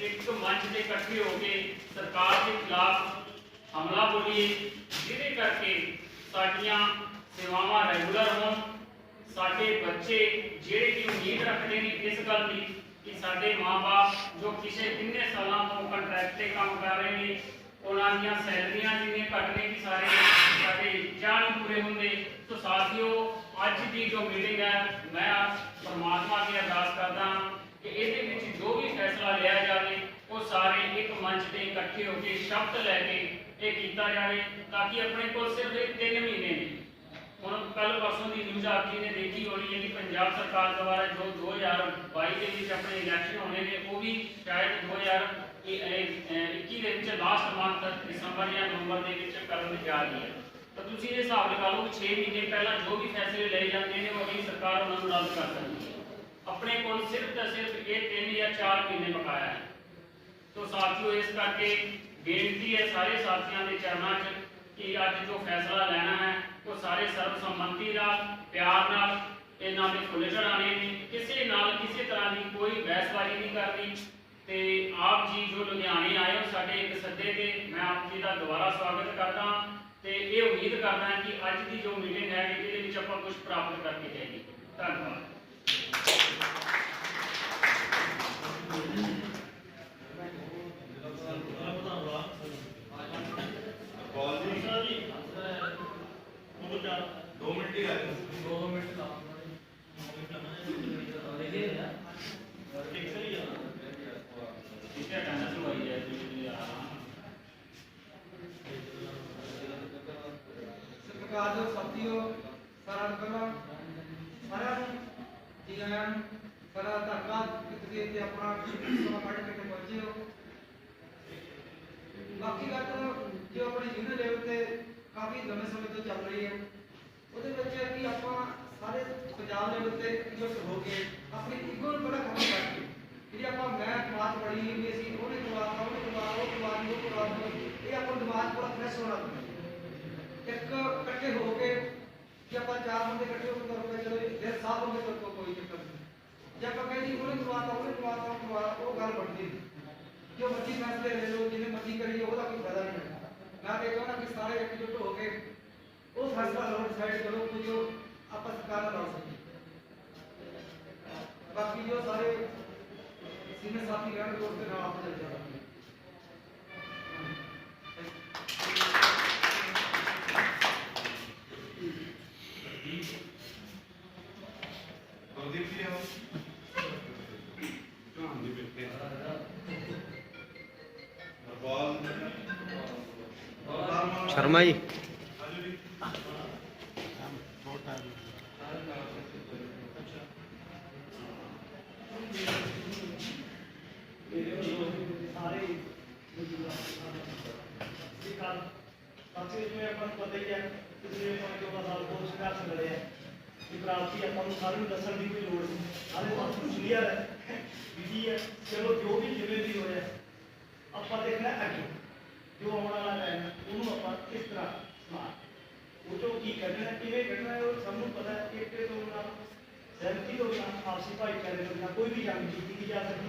एक मंच से इकट्ठे होकर सरकार के खिलाफ हमला बोलीए, जिहदे करके साडियां सेवावां रेगूलर होण, साडे बच्चे जिहड़े कि उम्मीद रखते हैं इस गल की कि साडे माँ बाप जो पिछले किन्ने सालों तो कंट्रैक्ट से काम कर रहे हैं, उन्हां दीयां सैलरियां जिन्नियां घट ने कि सारे साडे चाह नहीं पूरे होंगे। तो साथियों, अज की जो मीटिंग है, मैं परमात्मा की अरदास करदा कि इहदे विच जो भी फैसला लिया जाए वो सारे एक मंच से इकट्ठे होकर शब्द लैके ये किया जाए, ताकि अपने को सिर्फ 3 महीने नहीं। ਹੁਣ ਕੱਲ परसों की न्यूज़ आप जी ने देखी होनी है कि पंजाब सरकार द्वारा जो 2022 के विच अपने इलैक्शन होने ने वो भी शायद 2021 के लास्ट मंथ दिसंबर या नवंबर के करने जा रही है। तो तुम ये हिसाब लगा लो कि 6 महीने पहला जो भी फैसले ले जाते हैं वो अगली सरकार उन्होंने रद्द कर सकती है। अपने को सिर्फ तो सिर्फ ये 3 या 4 महीने बकाया है। तो साथियों, इस करके बेनती है सारे साथियों के चरणों च कि अज जो फैसला लेना है वो सारे सर्वसम्मति का प्यार नाल इन्हां दे फुल चढ़ाने ने, किसी नाल किसी तरह की कोई बहसबाजी नहीं करनी। तो आप जी जो लुधियाने आए हो साडे एक सद्दे ते, मैं आप जी का दोबारा स्वागत करता तो ये उम्मीद करदा कि अज की जो मीटिंग है ये आपां कुछ प्राप्त करके जाएगी। धन्यवाद। जो साथियों सारा पहला सारा जी आया सारा धन्यवाद कि अपना समा कट के पहुंचे हो। बाकी गल जो अपनी यूनियन लेवल पे काफ़ी लंबे समय तो चल रही है वो कि आप सारे पंजाब लेवल पे इकजुट हो गए अपनी इगो बड़ा खत्म करके जी आप मैं बात पढ़ी भी असी वो करवा वो करवा वो करवा ये आप दिमाग थोड़ा फ्रैश होना एक इकट्ठे हो के कि आप 4 बंदे इकट्ठे होकर चलो देर 7 बंदे तो कोई चक्कर नहीं। जब आप कहें उन्हें करवाता वो गल बढ़ती जो मर्जी फैसले ले लो जिन्हें मर्जी करिए वो कोई फायदा नहीं है। मैं कहता हूँ कि सारे एकजुट हो के वो फैसला लो, डिसाइड करो कि जो आप सरकार ला सके। बाकी जो सारे सीनियर साथी रहने तो उसके नाम आप चल जाएगा। शर्मा जी पता ही है पिछले 14 साल को संघर्ष लड़े हैं कि क्रांति अपन सारे दसन की कोई लोड़ नहीं, सारे सब कुछ क्लीयर है विधि है। चलो जो भी जिम्मे भी होया आप देखना अगे जो आने वाला टाइम है उन्होंने आप किस तरह संभाल वो जो की करना है किमें करना है और सबको पता है कि तो सहमति तो आपसी भाईचारे के बिना कोई भी जंग जीती जा सकती।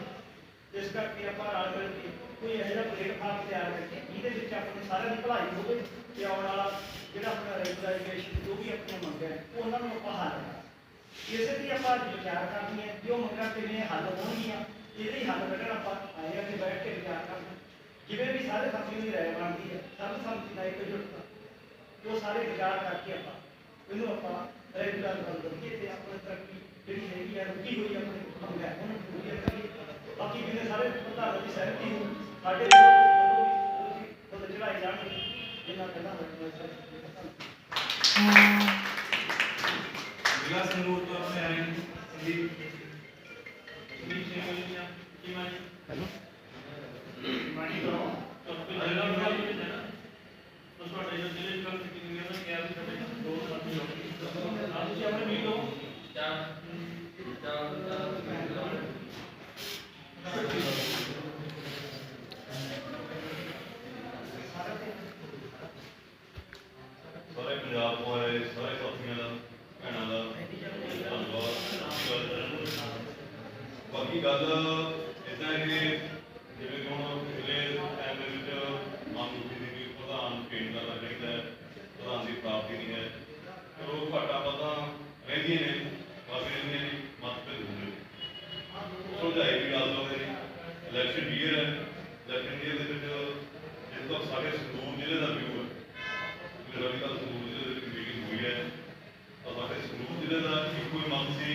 इस करके आप रल मिल के कोई ऐसा प्लेटफार्म तैयार करके ये अपने सारे की भलाई हो कि आने वाला जो अपना रेगुलराइजेशन जो भी अपनी मंग है उन्होंने आप हल करना। इसे भी आप विचार करनी है जो मंगा किमें हल होंगियाँ ये हल कढ़न आप आए कि बैठ के विचार करना जिमें भी सारे साथियों की राय बनती है सर्वसम्मति का एकजुटता वो सारे विचार करके आप रेगुलर बल करिए अपनी तरक्की जी हैगी रुकी हुई अपनी मंग है उन्होंने पूरी करिए। बाकी जिन्हें सारे प्रधानों की सहमति हो साढ़े चढ़ाई जाएंगे जिन्ना कहना जिला संगरूर तो अपने आए संदीप हेलो मानी करो तो जिला वाली है ना तो थोड़ा जो जिले का मीटिंग है ना क्या दो साथी लोग आज से अपने मीट हो सारे पंजाब को आए सारे साथियों का भैनों का धन्यवाद। बाकी गल इतना कि ਜਿਵੇਂ ਕਿ ਹੁਣ ਪਿਛਲੇ ਟਾਈਮ ਦੇ ਵਿੱਚ ਮੰਗ ਉੱਠੀ ਸੀ ਵੀ ਪ੍ਰਧਾਨ ਚੇਂਜ ਕਰਨਾ ਚਾਹੀਦਾ ਹੈ, ਪ੍ਰਧਾਨ ਦੀ ਪ੍ਰਾਪਤੀ ਨਹੀਂ ਹੈ। ਚਲੋ ਘਾਟਾ ਵਾਧਾ ਰਹਿੰਦੀਆਂ ਨੇ, ਕਾਫੀ ਰਹਿੰਦੀਆਂ ਨੇ, ਮਤਭੇਦ ਹੁੰਦੇ ਨੇ, ਸੁਲਝਾਈ ਵੀ ਗੱਲ ਲਾਉਂਦੇ ਨੇ। ਇਲੈਕਸ਼ਨ ਈਅਰ ਹੈ, ਇਲੈਕਸ਼ਨ ਈਅਰ ਦੇ ਵਿੱਚ ਜਿਸ ਤੱਕ ਸਾਡੇ ਸੰਗਰੂਰ ਜ਼ਿਲ੍ਹੇ ਦਾ ਵਿਊ ਹੈ, ਮੇਰਾ ਵੀ ਕੱਲ੍ਹ ਸੰਗਰੂਰ ਜ਼ਿਲ੍ਹੇ ਦੇ ਵਿੱਚ ਮੀਟਿੰਗ ਹੋਈ ਹੈ, ਤਾਂ ਸਾਡੇ ਸੰਗਰੂਰ ਜ਼ਿਲ੍ਹੇ ਦਾ ਇੱਕੋ ਹੀ ਮੰਗ ਸੀ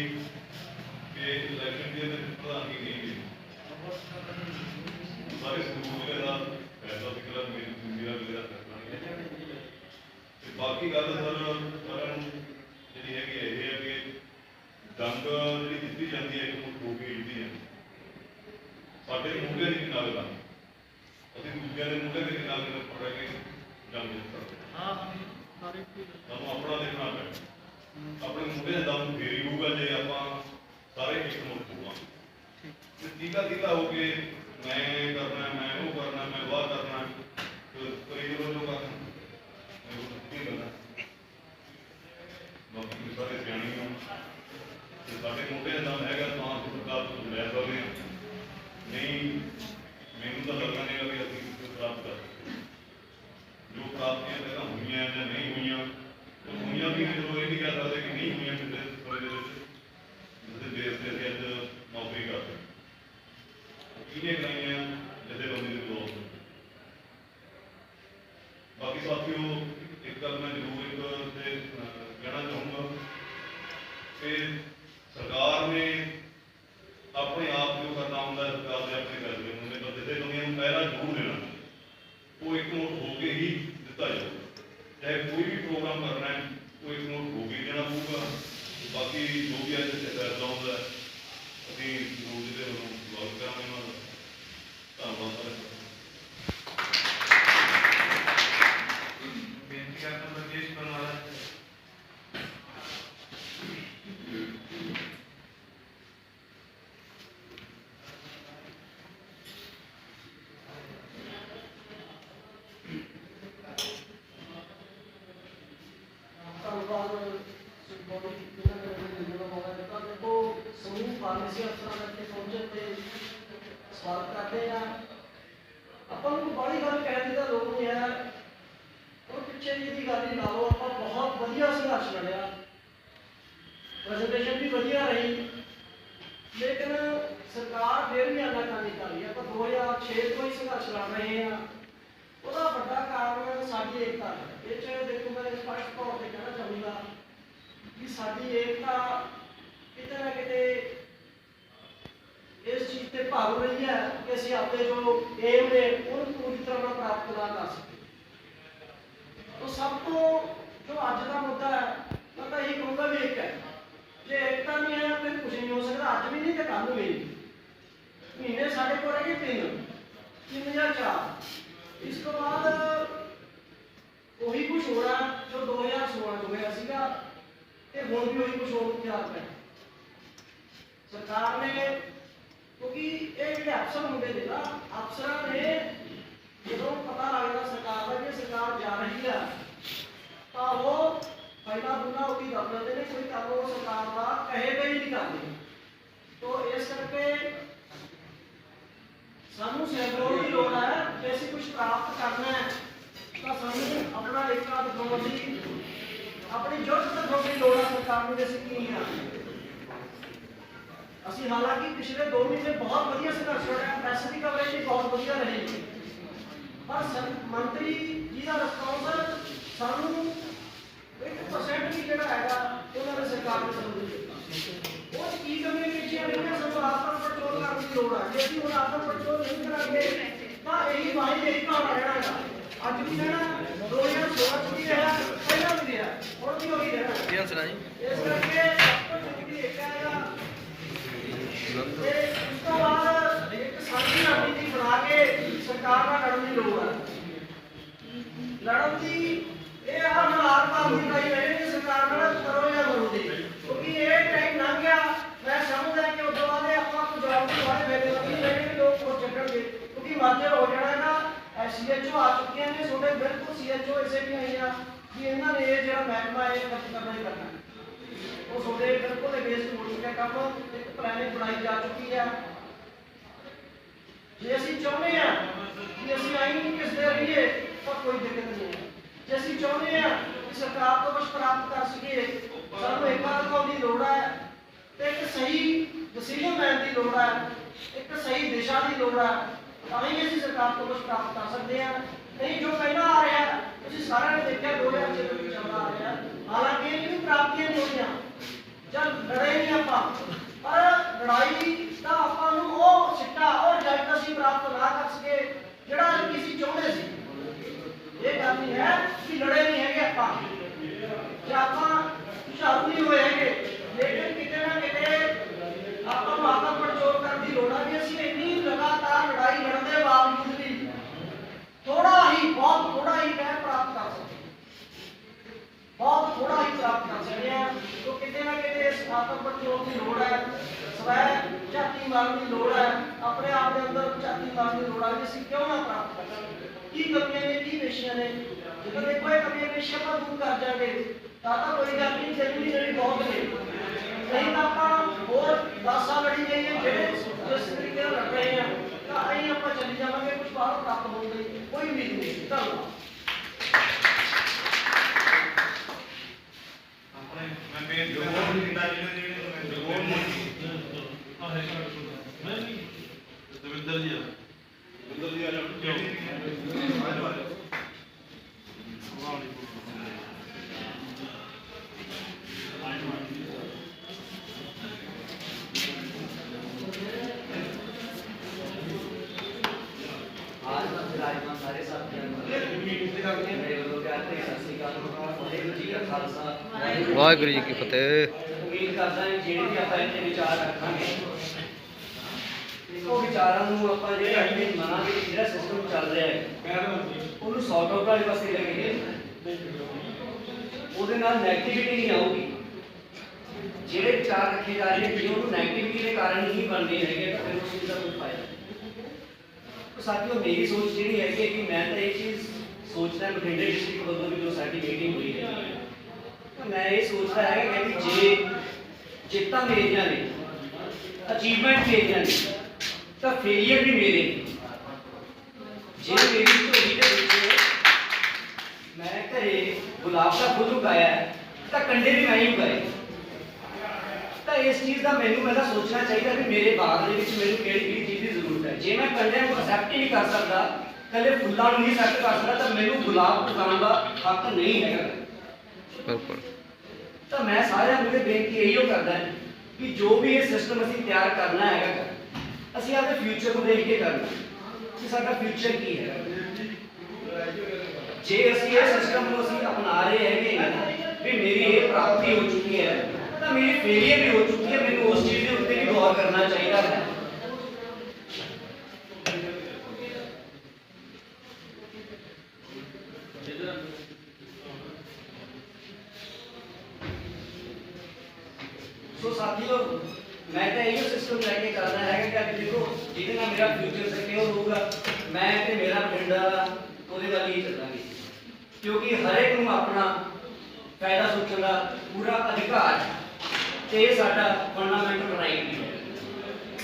ਕਿ ਇਲੈਕਸ਼ਨ ਈਅਰ ਦੇ ਵਿੱਚ ਪ੍ਰਧਾਨਗੀ ਨਹੀਂ ਮਿਲੀ। ਸਾਰੇ ਸੰਗਰੂਰ ਜ਼ਿਲ੍ਹੇ ਦਾ ਫੈਸਲਾ ਸੀ ਕਿ ਮੇਰਾ ਜ਼ਿਲ੍ਹਾ ਫੈਸਲਾ ਨਹੀਂ ਹੈ। ਤੇ ਬਾਕੀ ਗੱਲ ਸਰ ਸਾਰਿਆਂ ਨੂੰ ਜਿਹੜੀ ਹੈਗੀ ਇਹ ਹੈ ਕਿ ਜੰਗ ਜਿਹੜੀ ਜਿੱਤੀ ਜਾਂਦੀ ਹੈ ਇੱਕ ਮੁੱਠ ਹੋ ਕੇ ਜਿੱਤੀ ਜਾਂਦੀ ਹੈ। ਸਾਡੇ ਮੁੱਢਿਆਂ ਦੀ ਕਿੰਨਾ ਗੱਲ ਅਸੀਂ ਦੂਜਿਆਂ ਦੇ ਮੁੱਢੇ ਦੇ ਕਿੰਨਾ ਗੱਲ ਪੜ ਕੇ ਜੰਗ ਜਿੱਤ ਸਕਦੇ ਸਾਨੂੰ ਆਪਣਾ ਦੇਖਣਾ ਪੈਣਾ। ਆਪਣੇ ਮੁੱਢੇ ਦਾ ਦਮ ਫੇਰ ਹੀ ਹੋਊਗਾ ਜੇ ਆਪਾਂ ਸਾਰੇ ਇੱਕ ਮੁੱਠ ਹੋਵਾਂਗੇ। ਤੇ ਤੀਕਾ ਹੋ ਕੇ ਮੈਂ ਕਰਨਾ, ਮੈਂ ਉਹ ਕਰਨਾ, ਮੈਂ ਵਾਹ ਕਰਨਾ, ਕਈ ਜੋ ਕਰਨਾ ਕੀ ਕਰਨਾ। ਬਾਕੀ ਸਾਰੇ ਸਿਆਣੇ ਹੋ ਤੇ ਸਾਡੇ ਮੁੰਡੇ ਦਾ ਹੈਗਾ ਤਾਂ ਸਰਕਾਰ ਤੋਂ ਲੈ ਸਕਦੇ ਹਾਂ। ਨਹੀਂ ਮੈਨੂੰ ਤਾਂ ਲੱਗਦਾ ਨਹੀਂ ਕਿ ਅਸੀਂ ਕੁਝ ਪ੍ਰਾਪਤ ਕਰ ਸਕਦੇ। ਜੋ ਪ੍ਰਾਪਤੀਆਂ ਪਹਿਲਾਂ ਹੋਈਆਂ ਜਾਂ ਨਹੀਂ ਹੋਈਆਂ, ਉਹ ਹੋਈਆਂ ਵੀ ਜਦੋਂ ਇਹ ਨਹੀਂ ਕਹਿ ਸਕਦੇ ਕਿ ਨਹੀਂ ਹੋਈਆਂ ਕਿਸੇ ਸਮੇਂ ਦੇ ਵਿੱਚ ਜਿਹਦੇ ਦੇਸ਼ ਦੇ ਅਸੀਂ ਅੱਜ ਨੌਕਰੀ ਕਰਦੇ ਕਿਹਨੇ ਕਰਾਈਆਂ ਜਥੇਬੰਦੀ ਦੇ ਲੋਕ। ਬਾਕੀ ਸਾਥੀਓ ਇੱਕ ਗੱਲ ਮੈਂ ਜ਼ਰੂਰ ਇੱਕ ਤੇ ਕਹਿਣਾ ਚਾਹੂੰਗਾ ਕਿ ਸਰਕਾਰ ਨੇ ਆਪਣੇ ਆਪ ਜੋ ਕਰਨਾ ਹੁੰਦਾ, ਸਰਕਾਰ ਦੇ ਆਪਣੇ ਫੈਸਲੇ ਹੁੰਦੇ, ਪਰ ਜਥੇਬੰਦੀਆਂ ਨੂੰ ਪਹਿਰਾ ਜ਼ਰੂਰ ਦੇਣਾ। ਉਹ ਇੱਕ ਨੋਟ ਹੋ ਕੇ ਹੀ ਦਿੱਤਾ ਜਾਊਗਾ। ਚਾਹੇ ਕੋਈ ਵੀ ਪ੍ਰੋਗਰਾਮ ਕਰਨਾ ਹੈ ਉਹ ਇੱਕ ਨੋਟ ਹੋ ਕੇ ਦੇਣਾ ਪਊਗਾ। ਬਾਕੀ ਜੋ ਵੀ ਅੱਜ ਫੈਸਲਾ ਹੁੰਦਾ ਅਸੀਂ ਜ਼ਰੂਰ ਜਿਹਦੇ ਵੱਲੋਂ ਸਵਾਗਤ ਕਰਾਂਗੇ ਉਹਨਾਂ ਦਾ। ਧੰਨਵਾਦ ਸਾਰੇ। ਬੇਨਤੀ ਕਰਦਾ ਬਰਜੇਸ਼ ਬਰਨਾਲਾ। ਫਾਰਮੇਸੀ ਅਫਸਰਾਂ ਦੇ ਪਹੁੰਚਣ ਤੇ ਸਵਾਗਤ ਕਰਦੇ ਆ। ਆਪਾਂ ਨੂੰ ਬੜੀ ਗੱਲ ਕਹਿਣ ਦੀ ਤਾਂ ਲੋੜ ਨਹੀਂ ਹੈ, ਉਹ ਪਿੱਛੇ ਦੀ ਗੱਲ ਹੀ ਲਾ ਲਓ। ਆਪਾਂ ਬਹੁਤ ਵਧੀਆ ਸੰਘਰਸ਼ ਲੜਿਆ, ਪ੍ਰੈਜ਼ੈਂਟੇਸ਼ਨ ਵੀ ਵਧੀਆ ਰਹੀ, ਲੇਕਿਨ ਸਰਕਾਰ ਫਿਰ ਵੀ ਆਨਾਕਾਨੀ ਕਰ ਰਹੀ ਹੈ। ਆਪਾਂ 2006 ਤੋਂ ਹੀ ਸੰਘਰਸ਼ ਲੜ ਰਹੇ ਹਾਂ। ਉਹਦਾ ਵੱਡਾ ਕਾਰਨ ਸਾਡੀ ਏਕਤਾ ਹੈ। ਇਹ 'ਚ ਦੇਖੋ ਮੈਂ ਸਪਸ਼ਟ ਤੌਰ ਤੇ ਕਹਿਣਾ ਚਾਹੂੰਗਾ ਕਿ ਸਾਡੀ ਏਕਤਾ ਕਿਤੇ ਨਾ ਕਿਤੇ ਇਸ ਚੀਜ਼ ਤੇ ਭਾਗ ਰਹੀ ਹੈ ਕਿ ਅਸੀਂ ਆਪਣੇ ਜੋ ਏਮ ਨੇ ਉਹਨੂੰ ਪੂਰੀ ਤਰ੍ਹਾਂ ਨਾਲ ਪ੍ਰਾਪਤ ਨਾ ਕਰ ਸਕੇ। तो सब तो जो आज का मुद्दा है मैं तो यही कहूँगा भी एक है, जो एकता नहीं है फिर कुछ नहीं हो सकता। अज भी नहीं तो कल भी नहीं। महीने साढ़े को रह गए 3 या 4। इस तो बाद वही कुछ होना जो 2016 जो होया सीगा ते हुण भी वही कुछ होने को तैयार है। सरकार ने क्योंकि ये जो अफसर होंगे थे ना, अफसर ने जो पता लगता सरकार का कि सरकार जा रही है तो वो पहला दूना उसकी कर लेते हैं, कोई काम वो सरकार का कहे गए नहीं करते। तो इस करके सानू सहयोग की लोड़ है कि ऐसी कुछ प्राप्त करना है तो सानू अपना एक दिखाने की अपनी जुट दिखाने की लोड़ है सरकार में। जैसे कि असी हालांकि पिछले 2 महीने बहुत बढ़िया संघर्ष लड़े, प्रेस की कवरेज भी बहुत बढ़िया रही, पर मंत्री जी का रिस्पॉन्स सानू 1% भी जो है उन्होंने सरकार ने समझ दिया। वो की कमी पीछे नहीं, सब आत्म कंट्रोल करने की लोड़ है। यदि हम आत्म कंट्रोल नहीं करेंगे तो यही वाही यही कहानी रहना है। अज भी रहना 2016 भी रहा, पहला भी रहा और भी वही रहना। इस करके जरूरी एक है उसके बाद एक साझी रणनीति बना के सरकार का लड़ने की लोड़ है। लड़न की ये हालात पाबंदी पाई रहे कि सरकार ने करो या मरो दे, क्योंकि ये टाइम लंघ गया। मैं समझदा कि उस बाद आपको जवाब के बाद बैठे लगी लेकिन लोग को चक्करगे क्योंकि वादे हो जाना है ना। सीएचओ आ चुके हैं, छोटे बिल्कुल सीएचओ ऐसे भी आई हैं कि इन्होंने ये जो महकमा है खत्म करना ही करना है। वो छोटे बिल्कुल बेस्ट हो चुका काम, एक प्लानिंग बनाई जा चुकी है। ਜੇ ਅਸੀਂ ਚਾਹੁੰਦੇ ਆ ਕਿ ਅਸੀਂ ਆਈ ਨਹੀਂ ਕਿਸਦੇ ਰਹੀਏ ਤਾਂ ਕੋਈ ਦਿੱਕਤ ਨਹੀਂ ਹੈ। ਜੇ ਅਸੀਂ ਚਾਹੁੰਦੇ ਆ ਕਿ ਸਰਕਾਰ ਤੋਂ ਕੁਝ ਪ੍ਰਾਪਤ ਕਰ ਸਕੀਏ, ਸਾਨੂੰ ਏਕਤਾ ਦਿਖਾਉਣ ਦੀ ਲੋੜ ਹੈ ਤੇ ਇੱਕ ਸਹੀ ਡਿਸੀਜਨ ਲੈਣ ਦੀ ਲੋੜ ਹੈ, ਇੱਕ ਸਹੀ ਦਿਸ਼ਾ ਦੀ ਲੋੜ ਹੈ, ਤਾਂ ਹੀ ਅਸੀਂ ਸਰਕਾਰ ਤੋਂ ਕੁਝ ਪ੍ਰਾਪਤ ਕਰ ਸਕਦੇ ਹਾਂ। ਨਹੀਂ ਜੋ ਪਹਿਲਾਂ ਆ ਰਿਹਾ ਤੁਸੀਂ ਸਾਰਿਆਂ ਨੇ ਦੇਖਿਆ 2006 ਤੋਂ ਚੱਲਦਾ ਆ ਰਿਹਾ, ਹਾਲਾਂਕਿ ਇਹ ਵੀ ਪ੍ਰਾਪਤੀਆਂ ਨਹੀਂ ਹੋਈਆਂ ਜਾਂ ਲੜੇ ਨਹੀਂ ਆਪਾਂ, ਪਰ ਲੜਾਈ ਦਾ ਆਪਾਂ ਨੂੰ ਉਹ ਸਿੱਟਾ ਉਹ ਰਿਜ਼ਲਟ ਅਸੀਂ ਪ੍ਰਾਪਤ ਨਾ ਕਰ ਸਕੇ ਜਿਹੜਾ ਅਸੀਂ ਚਾਹੁੰਦੇ ਸੀ। ਇਹ ਗੱਲ ਨਹੀਂ ਹੈ ਕਿ ਲੜੇ ਨਹੀਂ ਹੈਗੇ ਆਪਾਂ ਜਾਂ ਆਪਾਂ ਹੁਸ਼ਿਆਰ ਨਹੀਂ ਹੋਏ ਹੈਗੇ, ਲੇਕਿਨ ਕਿਤੇ ਨਾ ਕਿਤੇ ਆਪਾਂ ਨੂੰ ਆਤਮ ਪੜਚੋਲ ਕਰਨ ਦੀ ਲੋੜ ਹੈ ਵੀ ਅਸੀਂ ਇੰਨੀ ਲਗਾਤਾਰ ਲੜਾਈ ਲੜਨ ਦੇ ਬਾਵਜੂਦ ਵੀ ਥੋੜਾ ਹੀ ਬਹੁਤ ਥੋੜਾ ਹੀ ਕਹਿ ਪ੍ਰਾਪਤ ਕਰ ਸਕਦੇ, ਬਹੁਤ ਥੋੜਾ ਹੀ ਪ੍ਰਾਪਤ ਕਰ ਸਕਦੇ ਹਾਂ। तो कितने ना कितने इस आत्म पड़चोल की लोड़ है, स्वै झाती मारने की लोड़ है, अपने आप के अंदर झाती मारने की लोड़ है कि ਅਸੀਂ क्यों ना प्राप्त कर सकते, की कमियां ने की पेशियां ने, ਜਦੋਂ ਦੇਖੋ ਇਹ कमियां पेशियां ਆਪਾਂ दूर कर जाएंगे ਤਾਂ कोई गल नहीं, जरूरी नहीं बहुत ने, नहीं तो ਆਪਾਂ ਹੋਰ 10 साल लड़ी जाइए ਜਿਹੜੇ जिस तरीके ਨਾਲ लड़ रहे हैं ਤਾਂ ਅਸੀਂ ਆਪਾਂ ਚੱਲੀ ਜਾਵਾਂਗੇ, ਕੁਝ ਬਾਹਰ ਪ੍ਰਾਪਤ ਹੋਣ ਦੀ ਕੋਈ ਉਮੀਦ ਨਹੀਂ। ਧੰਨਵਾਦ। ਮੈਂ ਮੇਨ ਜੋ ਹੁੰਦਾ ਜਿਹੜੇ ਦਵਿੰਦਰ ਜੀ ਆ ਜਾਓ आज विराजमान सारे साथियों मेरे लोग कहते हैं सत श्री अकाल वाहिगुरू जी का खालसा ਵਾਹਿਗੁਰੂ ਜੀ ਕੀ ਫਤਿਹ। उम्मीद करता है ਜਿਹੜੇ ਵੀ ਆਪਾਂ ਇੱਥੇ ਵਿਚਾਰ ਰੱਖਾਂਗੇ ਉਹ ਵਿਚਾਰਾਂ ਨੂੰ ਆਪਾਂ ਜਿਹੜਾ ਅੱਜ ਮੰਨਾਂਗੇ ਕਿ ਜਿਹੜਾ ਸਿਸਟਮ ਚੱਲ ਰਿਹਾ ਹੈ ਉਹਨੂੰ ਸੌਟ ਆਊਟ ਵਾਲੇ ਪਾਸੇ ਲੈ ਕੇ ਉਹਦੇ ਨਾਲ ਨੈਗੇਟਿਵਿਟੀ ਨਹੀਂ ਆਊਗੀ। ਜਿਹੜੇ ਵਿਚਾਰ ਰੱਖੇ ਜਾ ਰਹੇ ਨੇ ਜੇ ਉਹਨੂੰ ਨੈਗੇਟਿਵਿਟੀ ਦੇ ਕਾਰਨ ਹੀ ਬਣਦੇ ਹੈਗੇ ਤਾਂ ਫਿਰ ਉਸ ਚੀਜ਼ ਦਾ ਕੋਈ ਫਾਇਦਾ ਨਹੀਂ। साथियों मेरी सोच जी है कि मैं तो एक चीज़ सोचता बठिंडे डिस्ट्रिक्ट वालों भी जो साड़ी मीटिंग हुई है तो मैं ये सोचता है कि जे जित्ता मेरिया ने अचीवमेंट मेरिया ने तो फेलियर भी मेरे जे मेरी झोली के मैं घरे गुलाब का फुल उगाया तो कंडे भी मैं ही उगाए तो इस चीज़ का मैनू पहला सोचना चाहिए कि मेरे बाग के मैंने किहड़ी चीज़ की जरूरत है। जे मैं कंडियां को एक्सैप्ट ही नहीं कर सकता, कदे फुल्लां नूं नहीं एक्सैप्ट कर सकता तो मैनू गुलाब उगाउण का हक नहीं है। बिल्कुल। तो मैं सारिआं नूं बेनती इहो करदा कि जो भी ये सिस्टम असीं तैयार करना है असीं अपने फ्यूचर को देख के करना कि साडा फ्यूचर की है। जे असीं ये सिस्टम को असीं अपना रहे हैं कि मेरी ये प्राप्ति हो चुकी है तो मेरी फेलियर भी हो चुकी है, मैंने उस चीज़ के उत्ते भी गौर करना चाहिए है। सो साथियों मैं तो यही सिस्टम लैके करना है कि देखो जिहदे नाल मेरा फ्यूचर सिक्योर होगा मैं ते मेरा पिंड ਉਹਦੇ ਵੱਲ ਹੀ ਚੱਲਾਂਗੇ क्योंकि हर एक ਨੂੰ अपना फायदा सोचने का पूरा अधिकार है ਤੇ ਇਹ ਸਾਡਾ ਫੰਡਾਮੈਂਟਲ ਰਾਈਟ ਹੈ।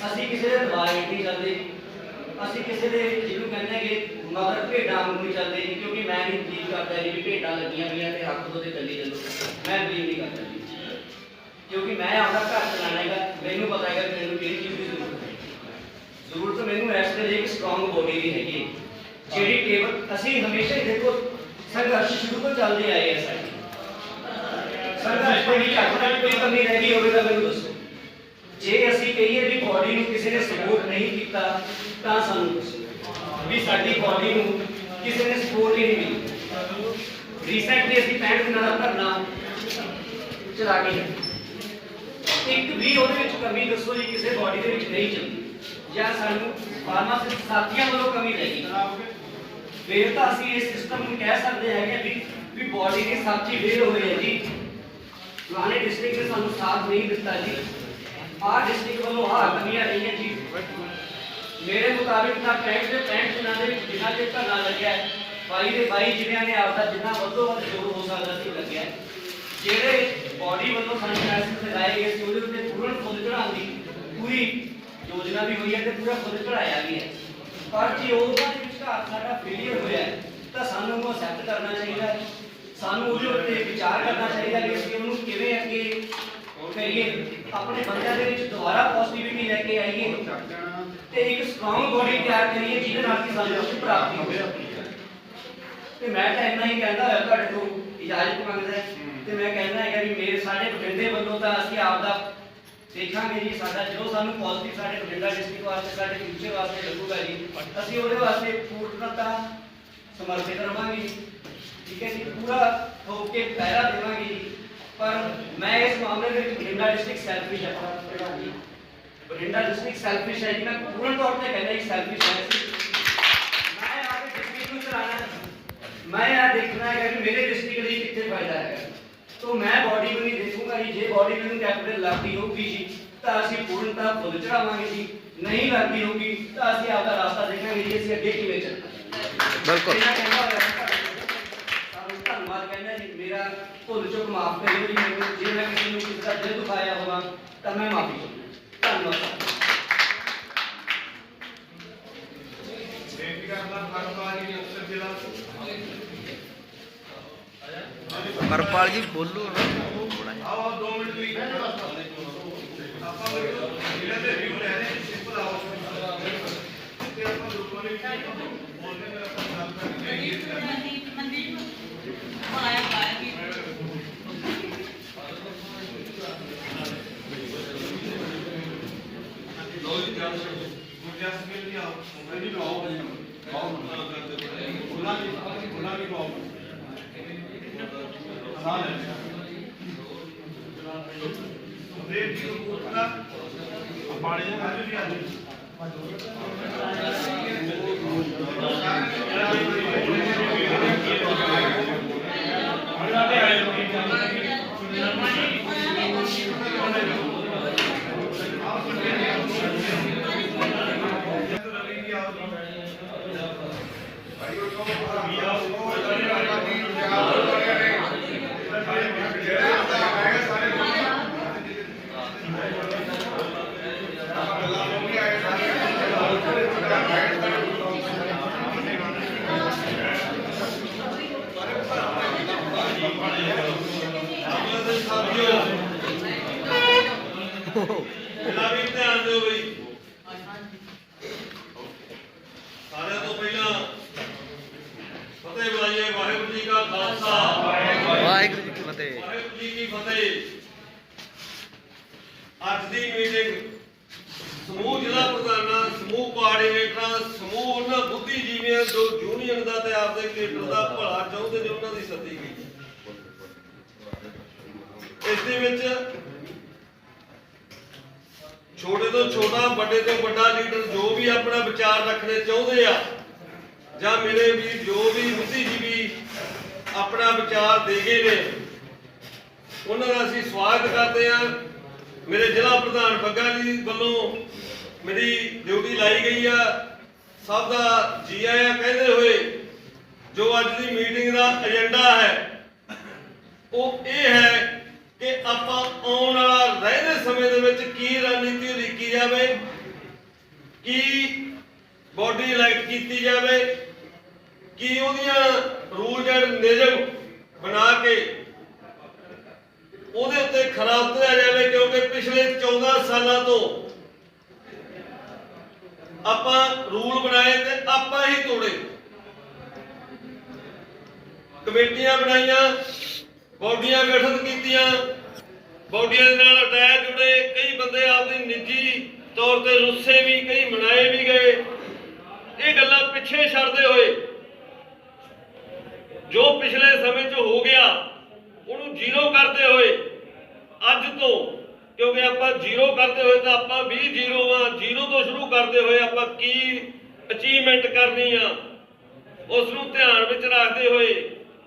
ਅਸੀਂ ਕਿਸੇ ਦੇ ਦਬਾਅ ਨਹੀਂ ਚੱਲਦੇ, ਅਸੀਂ ਕਿਸੇ ਦੇ ਜਿਹਨੂੰ ਕਹਿੰਦੇ ਕਿ ਮਗਰ ਭੇਡਾਂ ਨੂੰ ਨਹੀਂ ਚੱਲਦੇ ਕਿਉਂਕਿ ਮੈਂ ਨਹੀਂ ਬਲੀਵ ਕਰਦਾ ਜੀ ਵੀ ਭੇਡਾਂ ਲੱਗੀਆਂ ਹੋਈਆਂ ਤੇ ਹੱਕ ਤੋਂ ਤੇ ਚੱਲੀ ਚੱਲੋ, ਮੈਂ ਬਲੀਵ ਨਹੀਂ ਕਰਦਾ ਜੀ ਕਿਉਂਕਿ ਮੈਂ ਆਪਣਾ ਘਰ ਚਲਾਉਣਾ ਹੈਗਾ, ਮੈਨੂੰ ਪਤਾ ਹੈਗਾ ਕਿ ਮੈਨੂੰ ਕਿਹੜੀ ਚੀਜ਼ ਦੀ ਜ਼ਰੂਰਤ ਹੈ। ਜ਼ਰੂਰਤ ਮੈਨੂੰ ਇਸ ਦੇ ਲਈ ਇੱਕ ਸਟਰੋਂਗ ਬੋਡੀ ਦੀ ਹੈਗੀ ਜਿਹੜੀ ਕੇਵਲ ਅਸੀਂ ਹਮੇਸ਼ਾ ਹੀ ਦੇਖੋ ਸੰਘਰਸ਼ ਸ਼ੁਰੂ ਤੋਂ ਚੱਲਦੇ ਆਏ ਆ ਸਾਡੇ संघर्ष को नहीं करना, कोई कमी रह गई होगी तो मैं दसो जे असी कहिए भी बॉडी ਨੂੰ ਕਿਸੇ ਨੇ ਸਪੋਰਟ ਨਹੀਂ ਕੀਤਾ ਤਾਂ ਸਾਨੂੰ ਦੱਸੋ ਵੀ ਸਾਡੀ ਬॉडी ਨੂੰ ਕਿਸੇ ਨੇ ਸਪੋਰਟ ਹੀ ਨਹੀਂ ਮਿਲੀ। ਰੀਸੈਂਟਲੀ ਅਸੀਂ 65 ਦਿਨਾਂ ਦਾ ਧਰਨਾ ਚਲਾ ਕੇ ਇੱਕ ਵੀ ਉਹਦੇ ਵਿੱਚ ਕਮੀ ਦੱਸੋ ਜੀ ਕਿਸੇ ਬॉडी ਦੇ ਵਿੱਚ ਨਹੀਂ ਚੱਲੀ ਜਾਂ ਸਾਨੂੰ ਫਾਰਮਾਸਿਸਟ ਸਾਥੀਆਂ ਵੱਲੋਂ ਕਮੀ ਰਹਿ ਗਈ ਫਿਰ ਤਾਂ ਅਸੀਂ ਇਸ ਸਿਸਟਮ ਨੂੰ ਕਹਿ ਸਕਦੇ ਹੈਗੇ ਵੀ ਬॉडी ਦੀ ਸਾਥੀ ਫੇਲ ਹੋਏ ਹੈ ਜੀ फलाने डिस्ट्रिक्ट ने सानू साथ नहीं दिता जी, डिस्ट्रिक्ट वालों कमियां रही हैं जी। मेरे मुताबिक ना 65 दिनों के जिन्ना के धरना लग्या 22 के 22 जिन्हों ने आपका जिन्ना वधो वध जोर हो सकता सी लग्या जेडे बॉडी वालों सानू मैसेज लगाए गए सी उहदे उत्ते पूर्ण फुल चढ़ाउण दी पूरी योजना भी हुई है ते पूरा फुल चढ़ाया भी है। ਪਰ ਜੇ ਉਹਨਾਂ ਦੇ ਵਿਚਕਾਰ ਸਾਡਾ ਫੇਲੀਅਰ ਹੋਇਆ ਹੈ, ਤਾਂ ਸਾਨੂੰ ਉਹਨੂੰ ਐਕਸੈਪਟ ਕਰਨਾ ਚਾਹੀਦਾ ਹੈ, ਸਾਨੂੰ ਉਹਦੇ ਉੱਤੇ ਵਿਚਾਰ ਕਰਨਾ ਚਾਹੀਦਾ ਕਿ ਅਸੀਂ ਉਹਨੂੰ ਕਿਵੇਂ ਅੱਗੇ ਕਰੀਏ, ਆਪਣੇ ਬੰਦਿਆਂ ਦੇ ਵਿੱਚ ਦੁਬਾਰਾ ਪੋਜ਼ਿਟਿਵਿਟੀ ਲੈ ਕੇ ਆਈਏ ਤੇ ਇੱਕ ਸਟਰੋਂਗ ਬੋਡੀ ਤਿਆਰ ਕਰੀਏ ਜਿਹਦੇ ਨਾਲ ਕਿ ਸਾਨੂੰ ਉਸ ਪ੍ਰਾਪਤੀ ਹੋਵੇ। ਤੇ ਮੈਂ ਤਾਂ ਇੰਨਾ ਹੀ ਕਹਿੰਦਾ ਹੋਇਆ ਤੁਹਾਡੇ ਤੋਂ ਇਜਾਜ਼ਤ ਮੰਗਦਾ ਤੇ ਮੈਂ ਕਹਿੰਦਾ ਹੈਗਾ ਵੀ ਮੇਰੇ ਸਾਡੇ ਬਠਿੰਡੇ ਵੱਲੋਂ ਤਾਂ ਅਸੀਂ ਆਪ ਦਾ ਦੇਖਾਂਗੇ ਜੀ, ਸਾਡਾ ਜੋ ਸਾਨੂੰ ਪੋਜ਼ਿਟਿਵ ਸਾਡੇ ਬਠਿੰਡਾ ਡਿਸਟ੍ਰਿਕਟ ਵਾਸਤੇ ਸਾਡੇ ਫਿਊਚਰ ਵਾਸਤੇ ਲੱਗੂਗਾ ਜੀ, ਅਸੀਂ ਉਹਦੇ ਵਾਸਤੇ ਪੂਰਨਤਾ ਸਮਰਪਿਤ ਰਵਾਂਗੇ। ਠੀਕ ਹੈ ਜੀ, ਪੂਰਾ ਹੋ ਕੇ ਪਹਿਰਾ ਦੇਵਾਂਗੇ ਜੀ। ਪਰ ਮੈਂ ਇਸ ਮਾਮਲੇ ਦੇ ਵਿੱਚ ਬਠਿੰਡਾ ਡਿਸਟ੍ਰਿਕਟ ਸੈਲਫਿਸ਼ ਹੈ ਜੀ, ਬਠਿੰਡਾ ਡਿਸਟ੍ਰਿਕਟ ਸੈਲਫਿਸ਼ ਹੈ ਜੀ, ਮੈਂ ਪੂਰਨ ਤੌਰ ਤੇ ਕਹਿੰਦਾ ਜੀ ਸੈਲਫਿਸ਼ ਹੈ। ਮੈਂ ਆ ਕੇ ਡਿਸਟ੍ਰਿਕਟ ਨੂੰ ਚਲਾਣਾ, मैं यह देखना है कि मेरे डिस्ट्रिक्ट के लिए कितने फायदा है, तो मैं बॉडी में नहीं देखूंगा जी। जे बॉडी में कैपिटल लगती होगी जी तो असं पूर्णता फुल चढ़ावे जी, नहीं लगती होगी तो असं आपका रास्ता देखेंगे जी असं अगे कि चलना। बिल्कुल धन्यवाद कहना जी, मेरा भुल चुक माफ करियो जी, मैं जे मैं किसी को किसी का दिल दुखाया होगा तो मैं माफी चाहूँगा। धन्यवाद। हरपाल जी बोलो ना आओ 2 मिनट ਲਈ ਆਪਾਂ ਜਿਹੜਾ ਤੇ ਰਿਵਿਊ ਲੈ ਰਹੇ ਸਿੰਪਲ ਆਓ ਤੇ ਆਪਾਂ ਗਰੁੱਪ ਵਾਲੇ ਬੋਲਦੇ ਨੇ ਆਪਾਂ ਗੱਲ ਕਰਦੇ ਮਨਦੀਪ ਆਇਆ ਵੀ ਲੋ ਜੀ ਜਾਨ ਗੁਰਜਾਸ ਮਿਲ ਗਿਆ ਮੈਂ ਵੀ ਆਓ ਆਓ ਬੋਲਾਂ ਵੀ ਆਓ ਮੇਰਾ ਵੀ ਧਿਆਨ ਦਿਓ ਬਈ, ਸਾਰਿਆਂ ਤੋਂ ਪਹਿਲਾਂ ਫਤਿਹ ਬੁਲਾਈਏ। ਵਾਹਿਗੁਰੂ ਜੀ ਕਾ ਖਾਲਸਾ, वाहिगुरु जी की फतेह। ਵਾਹਿਗੁਰੂ ਜੀ ਕੀ ਫਤਿਹ। ਅੱਜ ਦੀ ਮੀਟਿੰਗ ਸਮੂਹ ਜ਼ਿਲ੍ਹਾ ਪ੍ਰਧਾਨਾਂ, ਸਮੂਹ ਕੋਆਰਡੀਨੇਟਰਾਂ, ਸਮੂਹ ਉਹਨਾਂ ਬੁੱਧੀਜੀਵੀਆਂ ਜੋ ਯੂਨੀਅਨ ਦਾ ਤੇ ਆਪਦੇ ਲੀਡਰ ਦਾ ਭਲਾ ਚਾਹੁੰਦੇ ਨੇ ਉਹਨਾਂ ਦੀ ਸੱਦੀ ਗਈ। ਇਸ ਦੇ ਵਿੱਚ ਛੋਟੇ ਤੋਂ ਛੋਟਾ, ਵੱਡੇ ਤੋਂ ਵੱਡਾ ਲੀਡਰ ਜੋ ਵੀ ਆਪਣਾ ਵਿਚਾਰ ਰੱਖਣੇ ਚਾਹੁੰਦੇ ਆ ਜਾਂ ਮੇਰੇ ਵੀ ਜੋ ਵੀ ਬੁੱਧੀਜੀਵੀ ਆਪਣਾ ਵਿਚਾਰ ਦੇ ਗਏ ਨੇ ਉਹਨਾਂ ਦਾ ਅਸੀਂ ਸਵਾਗਤ ਕਰਦੇ ਹਾਂ। ਮੇਰੇ ਜ਼ਿਲ੍ਹਾ ਪ੍ਰਧਾਨ ਬੱਗਾ ਜੀ ਵੱਲੋਂ ਮੇਰੀ ਡਿਊਟੀ ਲਾਈ ਗਈ ਆ, ਸਭ ਦਾ ਜੀ ਆਇਆਂ ਕਹਿੰਦੇ ਹੋਏ ਜੋ ਅੱਜ ਦੀ ਮੀਟਿੰਗ ਦਾ ਏਜੰਡਾ ਹੈ ਉਹ ਇਹ ਹੈ ਕਿ ਆਪਾਂ ਆਉਣ ਵਾਲਾ ਰਹਿੰਦੇ ਸਮੇਂ ਦੇ ਵਿੱਚ ਕੀ ਰਣਨੀਤੀ ਉਲੀਕੀ ਜਾਵੇ, ਕੀ ਬੋਡੀ ਇਲੈਕਟ ਕੀਤੀ ਜਾਵੇ, ਕੀ ਉਹਦੀਆਂ ਰੂਲਸ ਐਂਡ ਨਿਯਮ ਬਣਾ ਕੇ ਉਹਦੇ ਉੱਤੇ ਖਰਾ ਉਤਰਿਆ ਜਾਵੇ। ਕਿਉਂਕਿ ਪਿਛਲੇ 14 ਸਾਲਾਂ ਤੋਂ ਆਪਾਂ ਰੂਲ ਬਣਾਏ ਤੇ ਆਪਾਂ ਹੀ ਤੋੜੇ। ਕਮੇਟੀਆਂ ਬਣਾਈਆਂ, ਬੋਡੀਆਂ ਗਠਿਤ ਕੀਤੀਆਂ, ਬੋਡੀਆਂ ਦੇ ਨਾਲ ਅਟੈਚ ਜੁੜੇ, ਕਈ ਬੰਦੇ ਆਪਦੀ ਨਿੱਜੀ ਤੌਰ ਤੇ ਰੁੱਸੇ ਵੀ, ਕਈ ਮਨਾਏ ਵੀ ਗਏ। ਇਹ ਗੱਲਾਂ ਪਿੱਛੇ ਛੱਡਦੇ ਹੋਏ ਜੋ ਪਿਛਲੇ ਸਮੇਂ 'ਚ ਹੋ ਗਿਆ ਉਹਨੂੰ ਜ਼ੀਰੋ ਕਰਦੇ ਹੋਏ ਅੱਜ ਤੋਂ, ਕਿਉਂਕਿ ਆਪਾਂ ਜ਼ੀਰੋ ਕਰਦੇ ਹੋਏ ਤਾਂ ਆਪਾਂ ਵੀ ਜ਼ੀਰੋ ਆ, ਜ਼ੀਰੋ ਤੋਂ ਸ਼ੁਰੂ ਕਰਦੇ ਹੋਏ ਆਪਾਂ ਕੀ ਅਚੀਵਮੈਂਟ ਕਰਨੀ ਆ ਉਸ ਨੂੰ ਧਿਆਨ ਵਿੱਚ ਰੱਖਦੇ ਹੋਏ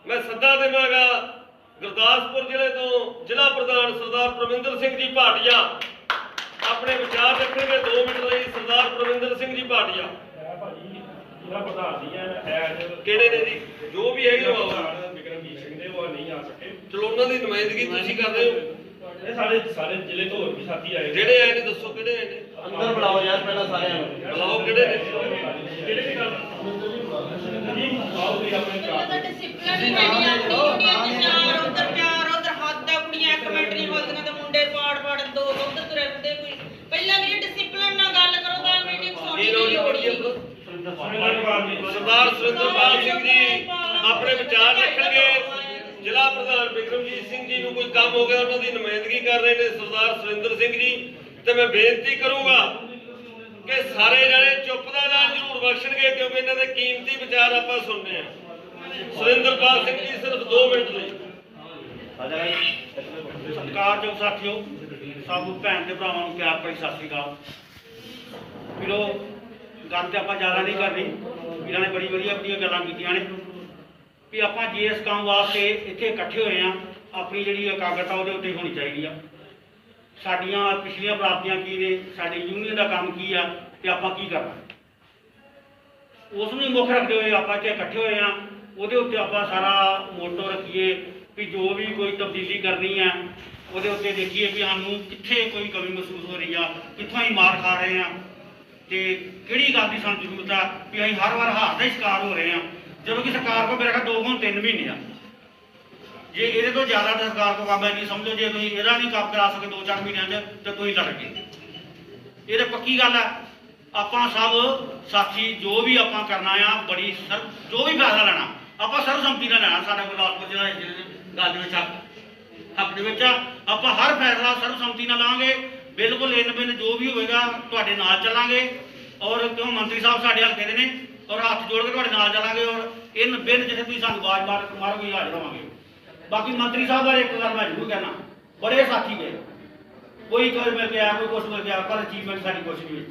ਮੈਂ ਸੱਦਾ ਦੇਵਾਂਗਾ ਗੁਰਦਾਸਪੁਰ ਜ਼ਿਲ੍ਹੇ ਤੋਂ ਜ਼ਿਲ੍ਹਾ ਪ੍ਰਧਾਨ ਸਰਦਾਰ ਪ੍ਰਵਿੰਦਰ ਸਿੰਘ ਜੀ ਭਾਟੀਆ ਆਪਣੇ ਵਿਚਾਰ ਰੱਖਣਗੇ 2 ਮਿੰਟ ਲਈ। ਸਰਦਾਰ ਪ੍ਰਵਿੰਦਰ ਸਿੰਘ ਜੀ ਭਾਟੀਆ ਜ਼ਿਲ੍ਹਾ ਪ੍ਰਧਾਨ ਜੀ ਹੈ ਕਿਹੜੇ ਨੇ ਜੀ? ਜੋ ਵੀ ਹੈਗੇ ਉਹ ਵਿਕਰਮਜੀਤ ਸਿੰਘ ਦੇ, ਉਹ ਨਹੀਂ ਆ ਸਕੇ। ਚਲੋ ਉਹਨਾਂ ਦੀ ਨੁਮਾਇੰਦਗੀ ਤੁਸੀਂ ਕਰ ਰਹੇ ਹੋ। ਇਹ ਸਾਡੇ ਜ਼ਿਲ੍ਹੇ ਤੋਂ ਹੋਰ ਵੀ ਸਾਥੀ ਆਏ ਜਿਹੜੇ ਆਏ ਨੇ ਦੱਸੋ ਕਿਹੜੇ ਆਏ ਨੇ? ਅੰਦਰ ਬੁਲਾਓ ਯਾਰ ਪਹਿਲਾਂ ਸਾਰਿਆਂ ਨੂੰ। ਬੁਲਾਓ ਕਿਹੜੇ ਨੇ? ਕਿਹੜੇ ਦੀ ਗੱਲ ਜੀ ਆਓ ਵੀ ਆਪਣੇ ਚਾਰ ਡਿਸਪਲਿਨ ਹੀ ਹੈ ਨਹੀਂ ਆਪਣੀ ਯੂਨੀਅਨ ਚ ਚਾਰ ਉਧਰ ਹੱਦ ਆ ਕੁੜੀਆਂ ਇੱਕ ਮਿੰਟ ਨਹੀਂ ਬੋਲਦੀਆਂ ਤੇ ਮੁੰਡੇ ਪਾੜ ਦੋ ਉਧਰ ਤੁਰੇ ਫਿਰਦੇ ਕੋਈ ਪਹਿਲਾਂ ਵੀ ਡਿਸਪਲਿਨ ਨਾਲ ਗੱਲ ਕਰੋ ਤਾਂ ਮੀਟਿੰਗ ਸੋਣੀ ਨਹੀਂ ਹੋਣੀ। ਸਰਦਾਰ ਸੁਰਿੰਦਰਪਾਲ ਸਿੰਘ ਜੀ ਆਪਣੇ ਵਿਚਾਰ ਰੱਖਣਗੇ। ਜ਼ਿਲ੍ਹਾ ਪ੍ਰਧਾਨ ਬਿਕਰਮਜੀਤ ਸਿੰਘ ਜੀ ਨੂੰ ਕੋਈ ਕੰਮ ਹੋ ਗਿਆ, ਉਹਨਾਂ ਦੀ ਨੁਮਾਇੰਦਗੀ ਕਰ ਰਹੇ ਨੇ ਸਰਦਾਰ ਸੁਰਿੰਦਰ ਸਿੰਘ ਜੀ। ਤੇ ਮੈਂ ਬੇਨਤੀ ਕਰੂੰਗਾ ਕਿ ਸਾਰੇ ਜਣੇ ਚੁੱਪ ਦਾ ਐਲਾਨ ਜ਼ਰੂਰ ਬਖਸ਼ਣਗੇ, ਕਿਉਂਕਿ ਇਹਨਾਂ ਦੇ ਕੀਮਤੀ ਵਿਚਾਰ ਆਪਾਂ ਸੁਣਨੇ ਆ। ਸੁਰਿੰਦਰਪਾਲ ਸਿੰਘ ਜੀ ਸਿਰਫ 2 ਮਿੰਟ ਲਈ। ਸਤਿਕਾਰਯੋਗ ਸਾਥੀਓ, ਸਭ ਭੈਣ ਤੇ ਭਰਾਵਾਂ ਨੂੰ ਪਿਆਰ ਭਰੀ ਸਤਿ ਸ੍ਰੀ ਅਕਾਲ। ਵੀਰੋ, ਗੱਲ ਤੇ ਆਪਾਂ ਜ਼ਿਆਦਾ ਨਹੀਂ ਕਰਨੀ, ਵੀਰਾਂ ਨੇ ਬੜੀ ਵਧੀਆ ਵਧੀਆ ਗੱਲਾਂ ਕੀਤੀਆਂ ਨੇ ਵੀ ਆਪਾਂ ਜਿਸ ਕੰਮ ਵਾਸਤੇ ਇੱਥੇ ਇਕੱਠੇ ਹੋਏ ਆ, ਆਪਣੀ ਜਿਹੜੀ ਇਕਾਗਰਤਾ ਉਹਦੇ ਉੱਤੇ ਹੋਣੀ ਚਾਹੀਦੀ ਆ। ਸਾਡੀਆਂ ਪਿਛਲੀਆਂ ਪ੍ਰਾਪਤੀਆਂ ਕੀ ਨੇ, ਸਾਡੀ ਯੂਨੀਅਨ ਦਾ ਕੰਮ ਕੀ ਆ ਤੇ ਆਪਾਂ ਕੀ ਕਰਨਾ, ਉਸ ਨੂੰ ਮੁੱਖ ਰੱਖਦੇ ਹੋਏ ਆਪਾਂ ਇੱਥੇ ਇਕੱਠੇ ਹੋਏ ਆ। ਉਹਦੇ ਉੱਤੇ ਆਪਾਂ ਸਾਰਾ ਮੋਟੋ ਰੱਖੀਏ ਵੀ ਜੋ ਵੀ ਕੋਈ ਤਬਦੀਲੀ ਕਰਨੀ ਆ ਉਹਦੇ ਉੱਤੇ ਦੇਖੀਏ ਵੀ ਸਾਨੂੰ ਕਿੱਥੇ ਕੋਈ ਕਮੀ ਮਹਿਸੂਸ ਹੋ ਰਹੀ ਆ, ਕਿੱਥੋਂ ਅਸੀਂ ਮਾਰ ਖਾ ਰਹੇ ਆ ਤੇ ਕਿਹੜੀ ਗੱਲ ਦੀ ਸਾਨੂੰ ਜ਼ਰੂਰਤ ਆ ਵੀ ਅਸੀਂ ਹਰ ਵਾਰ ਹਾਰ ਦਾ ਹੀ ਸ਼ਿਕਾਰ ਹੋ ਰਹੇ ਆ, ਜਦੋਂ ਕਿ ਸਰਕਾਰ ਕੋਲ ਮੇਰੇ ਖਿਆਲ 2 ਤੋਂ 3 ਮਹੀਨੇ ਆ। ਜੇ ਇਹਦੇ ਤੋਂ ਜ਼ਿਆਦਾ ਤਾਂ ਸਰਕਾਰ ਕੋਲ ਕੰਮ ਹੈ ਨਹੀਂ, ਸਮਝੋ ਜੇ ਤੁਸੀਂ ਇਹਦਾ ਨਹੀਂ ਕੰਮ ਕਰਾ ਸਕੇ 2-4 ਮਹੀਨਿਆਂ 'ਚ ਤਾਂ ਤੁਸੀਂ ਲੜ ਗਏ। ਇਹ ਤਾਂ ਪੱਕੀ ਗੱਲ ਆ। ਆਪਾਂ ਸਭ ਸਾਥੀ ਜੋ ਵੀ ਆਪਾਂ ਕਰਨਾ ਆ, ਜੋ ਵੀ ਫੈਸਲਾ ਲੈਣਾ ਆਪਾਂ ਸਰਬਸੰਮਤੀ ਨਾਲ ਲੈਣਾ। ਸਾਡਾ ਗੁਰਦਾਸਪੁਰ ਜਿਹੜਾ ਗੱਲ ਦੇ ਵਿੱਚ ਹੱਕ ਦੇ ਵਿੱਚ ਆਪਾਂ ਹਰ ਫੈਸਲਾ ਸਰਬਸੰਮਤੀ ਨਾਲ ਲਾਂਗੇ। ਬਿਲਕੁਲ ਇਨ ਬਿਨ ਜੋ ਵੀ ਹੋਵੇਗਾ ਤੁਹਾਡੇ ਨਾਲ ਚੱਲਾਂਗੇ। ਔਰ ਕਿਉਂ ਮੰਤਰੀ ਸਾਹਿਬ ਸਾਡੇ ਹਲਕੇ ਦੇ ਨੇ, ਔਰ ਹੱਥ ਜੋੜ ਕੇ ਤੁਹਾਡੇ ਨਾਲ ਚੱਲਾਂਗੇ। ਔਰ ਇਨ ਬਿਨ ਜਿੱਥੇ ਤੁਸੀਂ ਸਾਨੂੰ ਆਵਾਜ਼ ਮਾਰੋਗੇ ਹਾਜ਼ਰ ਹੋਵਾਂਗੇ। ਬਾਕੀ ਮੰਤਰੀ ਸਾਹਿਬ ਬਾਰੇ ਇੱਕ ਗੱਲ ਮੈਂ ਜ਼ਰੂਰ ਕਹਿਣਾ, ਬੜੇ ਸਾਥੀ ਗਏ, ਕੋਈ ਕਰ ਮਿਲ ਗਿਆ, ਕੋਈ ਕੁਛ ਮਿਲ ਗਿਆ, ਪਰ ਅਚੀਵਮੈਂਟ ਸਾਡੀ ਕੁਛ ਨਹੀਂ ਹੋਈ।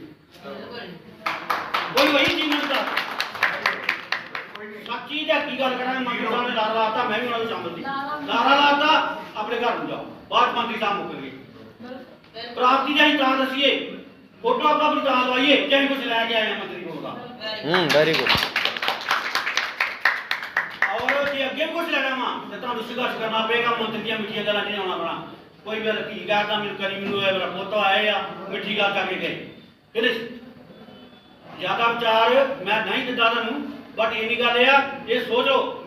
ਕੋਈ ਵਹੀ ਅਚੀਵਮੈਂਟ ਦਾ ਸੱਚੀ ਜਾਂ ਕੀ ਗੱਲ ਕਰਾਂਗੇ। ਮੰਤਰੀ ਸਾਹਿਬ ਨੇ ਨਾਰਾ ਲਾਤਾ, ਮੈਂ ਵੀ ਉਹਨਾਂ ਨੂੰ ਸ਼ਾਮਲ ਸੀ। ਨਾਰਾ ਲਾਤਾ ਆਪਣੇ ਘਰ ਨੂੰ ਜਾਓ, ਬਾਅਦ ਮੰਤਰੀ ਸਾਹਿਬ ਮੁੱਕ ਗਏ। ਪ੍ਰਾਪਤੀ ਦਾ ਹੀ ਤਾਂ ਦੱਸੀਏ, ਫੋਟੋ ਆਪਾਂ ਆਪਣੀ ਤਾਂ ਲਵਾਈਏ ਕਿ ਅਸੀਂ ਕੁਛ ਲੈ ਕੇ ਆਏ ਹਾਂ ਮੰਤਰੀ ਕੋਲ ਦਾ। Very good. ਔਰ ਜੇ ਅੱਗੇ ਕੁਛ ਲੈਣਾ ਵਾ ਤੇ ਤੁਹਾਨੂੰ ਸੰਘਰਸ਼ ਕਰਨਾ ਪਏਗਾ। ਮੰਤਰੀ ਦੀਆਂ ਮਿੱਠੀਆਂ ਗੱਲਾਂ ਨਹੀਂ ਆਉਣਾ ਪੈਣਾ। ਕੋਈ ਗੱਲ ਕੀ ਕਰਦਾ ਮੈਨੂੰ ਕਰੀ, ਮੈਨੂੰ ਇਹ ਮੇਰਾ ਪੋਤਾ ਆਏ ਆ ਮਿੱਠੀ ਗੱਲ ਕਰਕੇ ਗਏ। ਕਿਹਦੇ ਜ਼ਿਆਦਾ ਵਿਚਾਰ ਮੈਂ ਨਹੀਂ ਦਿੰਦਾ ਤੁਹਾਨੂੰ, ਬਟ ਇੰਨੀ ਗੱਲ ਇਹ ਆ, ਇਹ ਸੋਚੋ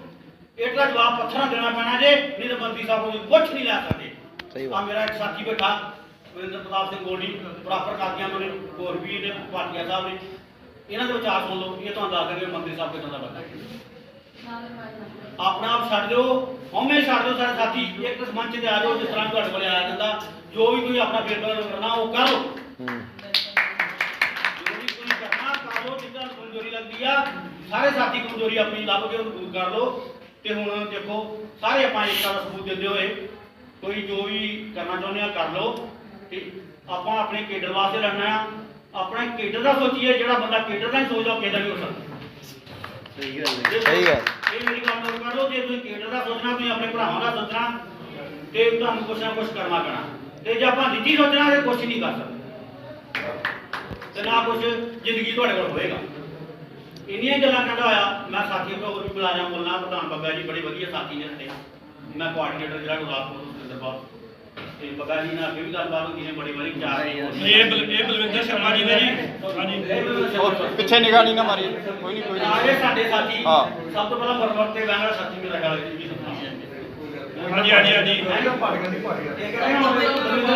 ਇੱਕ ਦਾ ਜਵਾਬ ਪੱਥਰਾਂ ਦੇਣਾ ਪੈਣਾ ਜੇ, ਨਹੀਂ ਤਾਂ ਮੰਤਰੀ ਸਾਹਿਬ ਨੂੰ ਕੁਛ ਨਹੀਂ ਲੈ ਸਕਦੇ। ਆ ਮੇਰਾ ਇੱਕ ਸਾਥੀ ਬੈਠਾ ਵਰਿੰਦਰ ਪ੍ਰਤਾਪ ਸਿੰਘ ਗੋਲਡੀ, ਬਰਾਬਰ ਕਾਦੀਆਂ ਨੇ, ਹੋਰ ਵੀ ਨੇ, ਭਾਟੀਆ ਸਾਹਿਬ ਨੇ, ਇਹਨਾਂ ਦੇ ਵਿਚਾਰ ਸੁਣ ਲਓ। ਇਹ ਤੁਹਾਨੂੰ ਦੱਸ ਦੇਣਗੇ ਮੰਤਰੀ ਸਾਹਿਬ ਕਿਦਾਂ ਦਾ ਬੰਦਾ। ਆਪਣਾ ਆਪ ਛੱਡ ਦਿਓ, ਹਉਮੈ ਛੱਡ ਦਿਓ। ਸਾਰੇ ਸਾਥੀ ਇੱਕ ਮੰਚ ਤੇ ਆ ਜਾਓ, ਜਿਸ ਤਰ੍ਹਾਂ ਤੁਹਾਡੇ ਕੋਲ ਆਇਆ ਜਾਂਦਾ। ਜੋ ਵੀ ਤੁਸੀਂ ਆਪਣਾ ਫੇਰਬਦਲ ਕਰਨਾ ਉਹ ਕਰ ਲਓ, ਜੋ ਵੀ ਤੁਸੀਂ ਕਰਨਾ ਕਰ ਲਓ। ਜਿੱਦਾਂ ਕਮਜ਼ੋਰੀ ਲੱਗਦੀ ਆ, ਸਾਰੇ ਸਾਥੀ ਕਮਜ਼ੋਰੀ ਆਪਣੀ ਲੱਭ ਕੇ ਉਹਨੂੰ ਦੂਰ ਕਰ ਲਓ। ਤੇ ਹੁਣ ਦੇਖੋ ਸਾਰੇ ਆਪਾਂ ਏਕਤਾ ਦਾ ਸਬੂਤ ਦਿੰਦੇ ਹੋਏ ਕੋਈ ਜੋ ਵੀ ਕਰਨਾ ਚਾਹੁੰਦੇ ਆ ਕਰ ਲਓ। ਤੇ ਆਪਾਂ ਆਪਣੇ ਕੇਡਰ ਵਾਸਤੇ ਲੜਨਾ ਆ। ਆਪਣੇ ਕੇਡਰ ਦਾ ਸੋਚੀਏ, ਜਿਹੜਾ ਬੰਦਾ ਕੇਡਰ ਦਾ ਨਹੀਂ ਸੋਚਦਾ ਉਹ ਕੇਡਰ ਨਹੀਂ ਹੋ ਸਕਦਾ। ਸਹੀ ਗੱਲ। ਇਹ ਮੇਰੀ ਗੱਲ ਨੋਟ ਕਰ ਲਓ। ਜੇ ਤੁਸੀਂ ਕੇਡਰ ਦਾ ਸੋਚਣਾ, ਤੁਸੀਂ ਆਪਣੇ ਭਰਾਵਾਂ ਦਾ ਸੋਚਣਾ ਤੇ ਤੁਹਾਨੂੰ ਕੁਛ ਨਾ ਕੁਛ ਕਰਨਾ ਪੈਣਾ। ਤੇ ਜੇ ਆਪਾਂ ਨਿੱਜੀ ਸੋਚਣਾ ਤੇ ਕੁਛ ਨਹੀਂ ਕਰ ਸਕਦੇ ਤੇ ਨਾ ਕੁਛ ਜ਼ਿੰਦਗੀ ਤੁਹਾਡੇ ਕੋਲ ਹੋਏਗਾ। ਇੰਨੀਆਂ ਗੱਲਾਂ ਕਹਿੰਦਾ ਹੋਇਆ ਮੈਂ ਸਾਥੀਆਂ ਤੋਂ ਹੋਰ ਵੀ ਬੁਲਾਇਆ ਬੋਲਣਾ। ਪ੍ਰਧਾਨ ਬੱਗਾ ਜੀ ਬੜੇ ਵਧੀਆ ਸਾਥੀ ਨੇ ਸਾਡੇ। ਮੈਂ ਕੋਆਰਡੀਨੇਟਰ ਜਿਹੜਾ ਗੁਰਦਾਸਪੁਰ ਸੁਰਿੰਦਰਪਾਲ ਤੇ ਬੱਗਾ ਜੀ ਨਾਲ ਅੱਗੇ ਵੀ ਗੱਲਬਾਤ ਹੁੰਦੀ ਨੇ, ਬੜੀ ਵਾਰੀ ਵਿਚਾਰ ਆਏ। ਇਹ ਬਲਵਿੰਦਰ ਸ਼ਰਮਾ ਜੀ ਨੇ ਜੀ। ਹਾਂਜੀ ਪਿੱਛੇ ਨਿਗਾਹ ਨਹੀਂ ਨਾ ਮਾਰੀ, ਕੋਈ ਨਹੀਂ ਕੋਈ ਆਗੇ ਸਾਡੇ ਸਾਥੀ ਹਾਂ। ਸਭ ਤੋਂ ਪਹਿਲਾਂ ਬਰਬਰ ਤੇ ਬੈਂਗਰ ਸਾਥੀ ਮੇਰਾ ਖਿਆਲ ਜੀ ਹਾਂਜੀ ਹਾਂਜੀ ਹਾਂਜੀ ਇਹ ਕਹਿੰਦੇ ਹੁਣ ਬਲਵਿੰਦਰ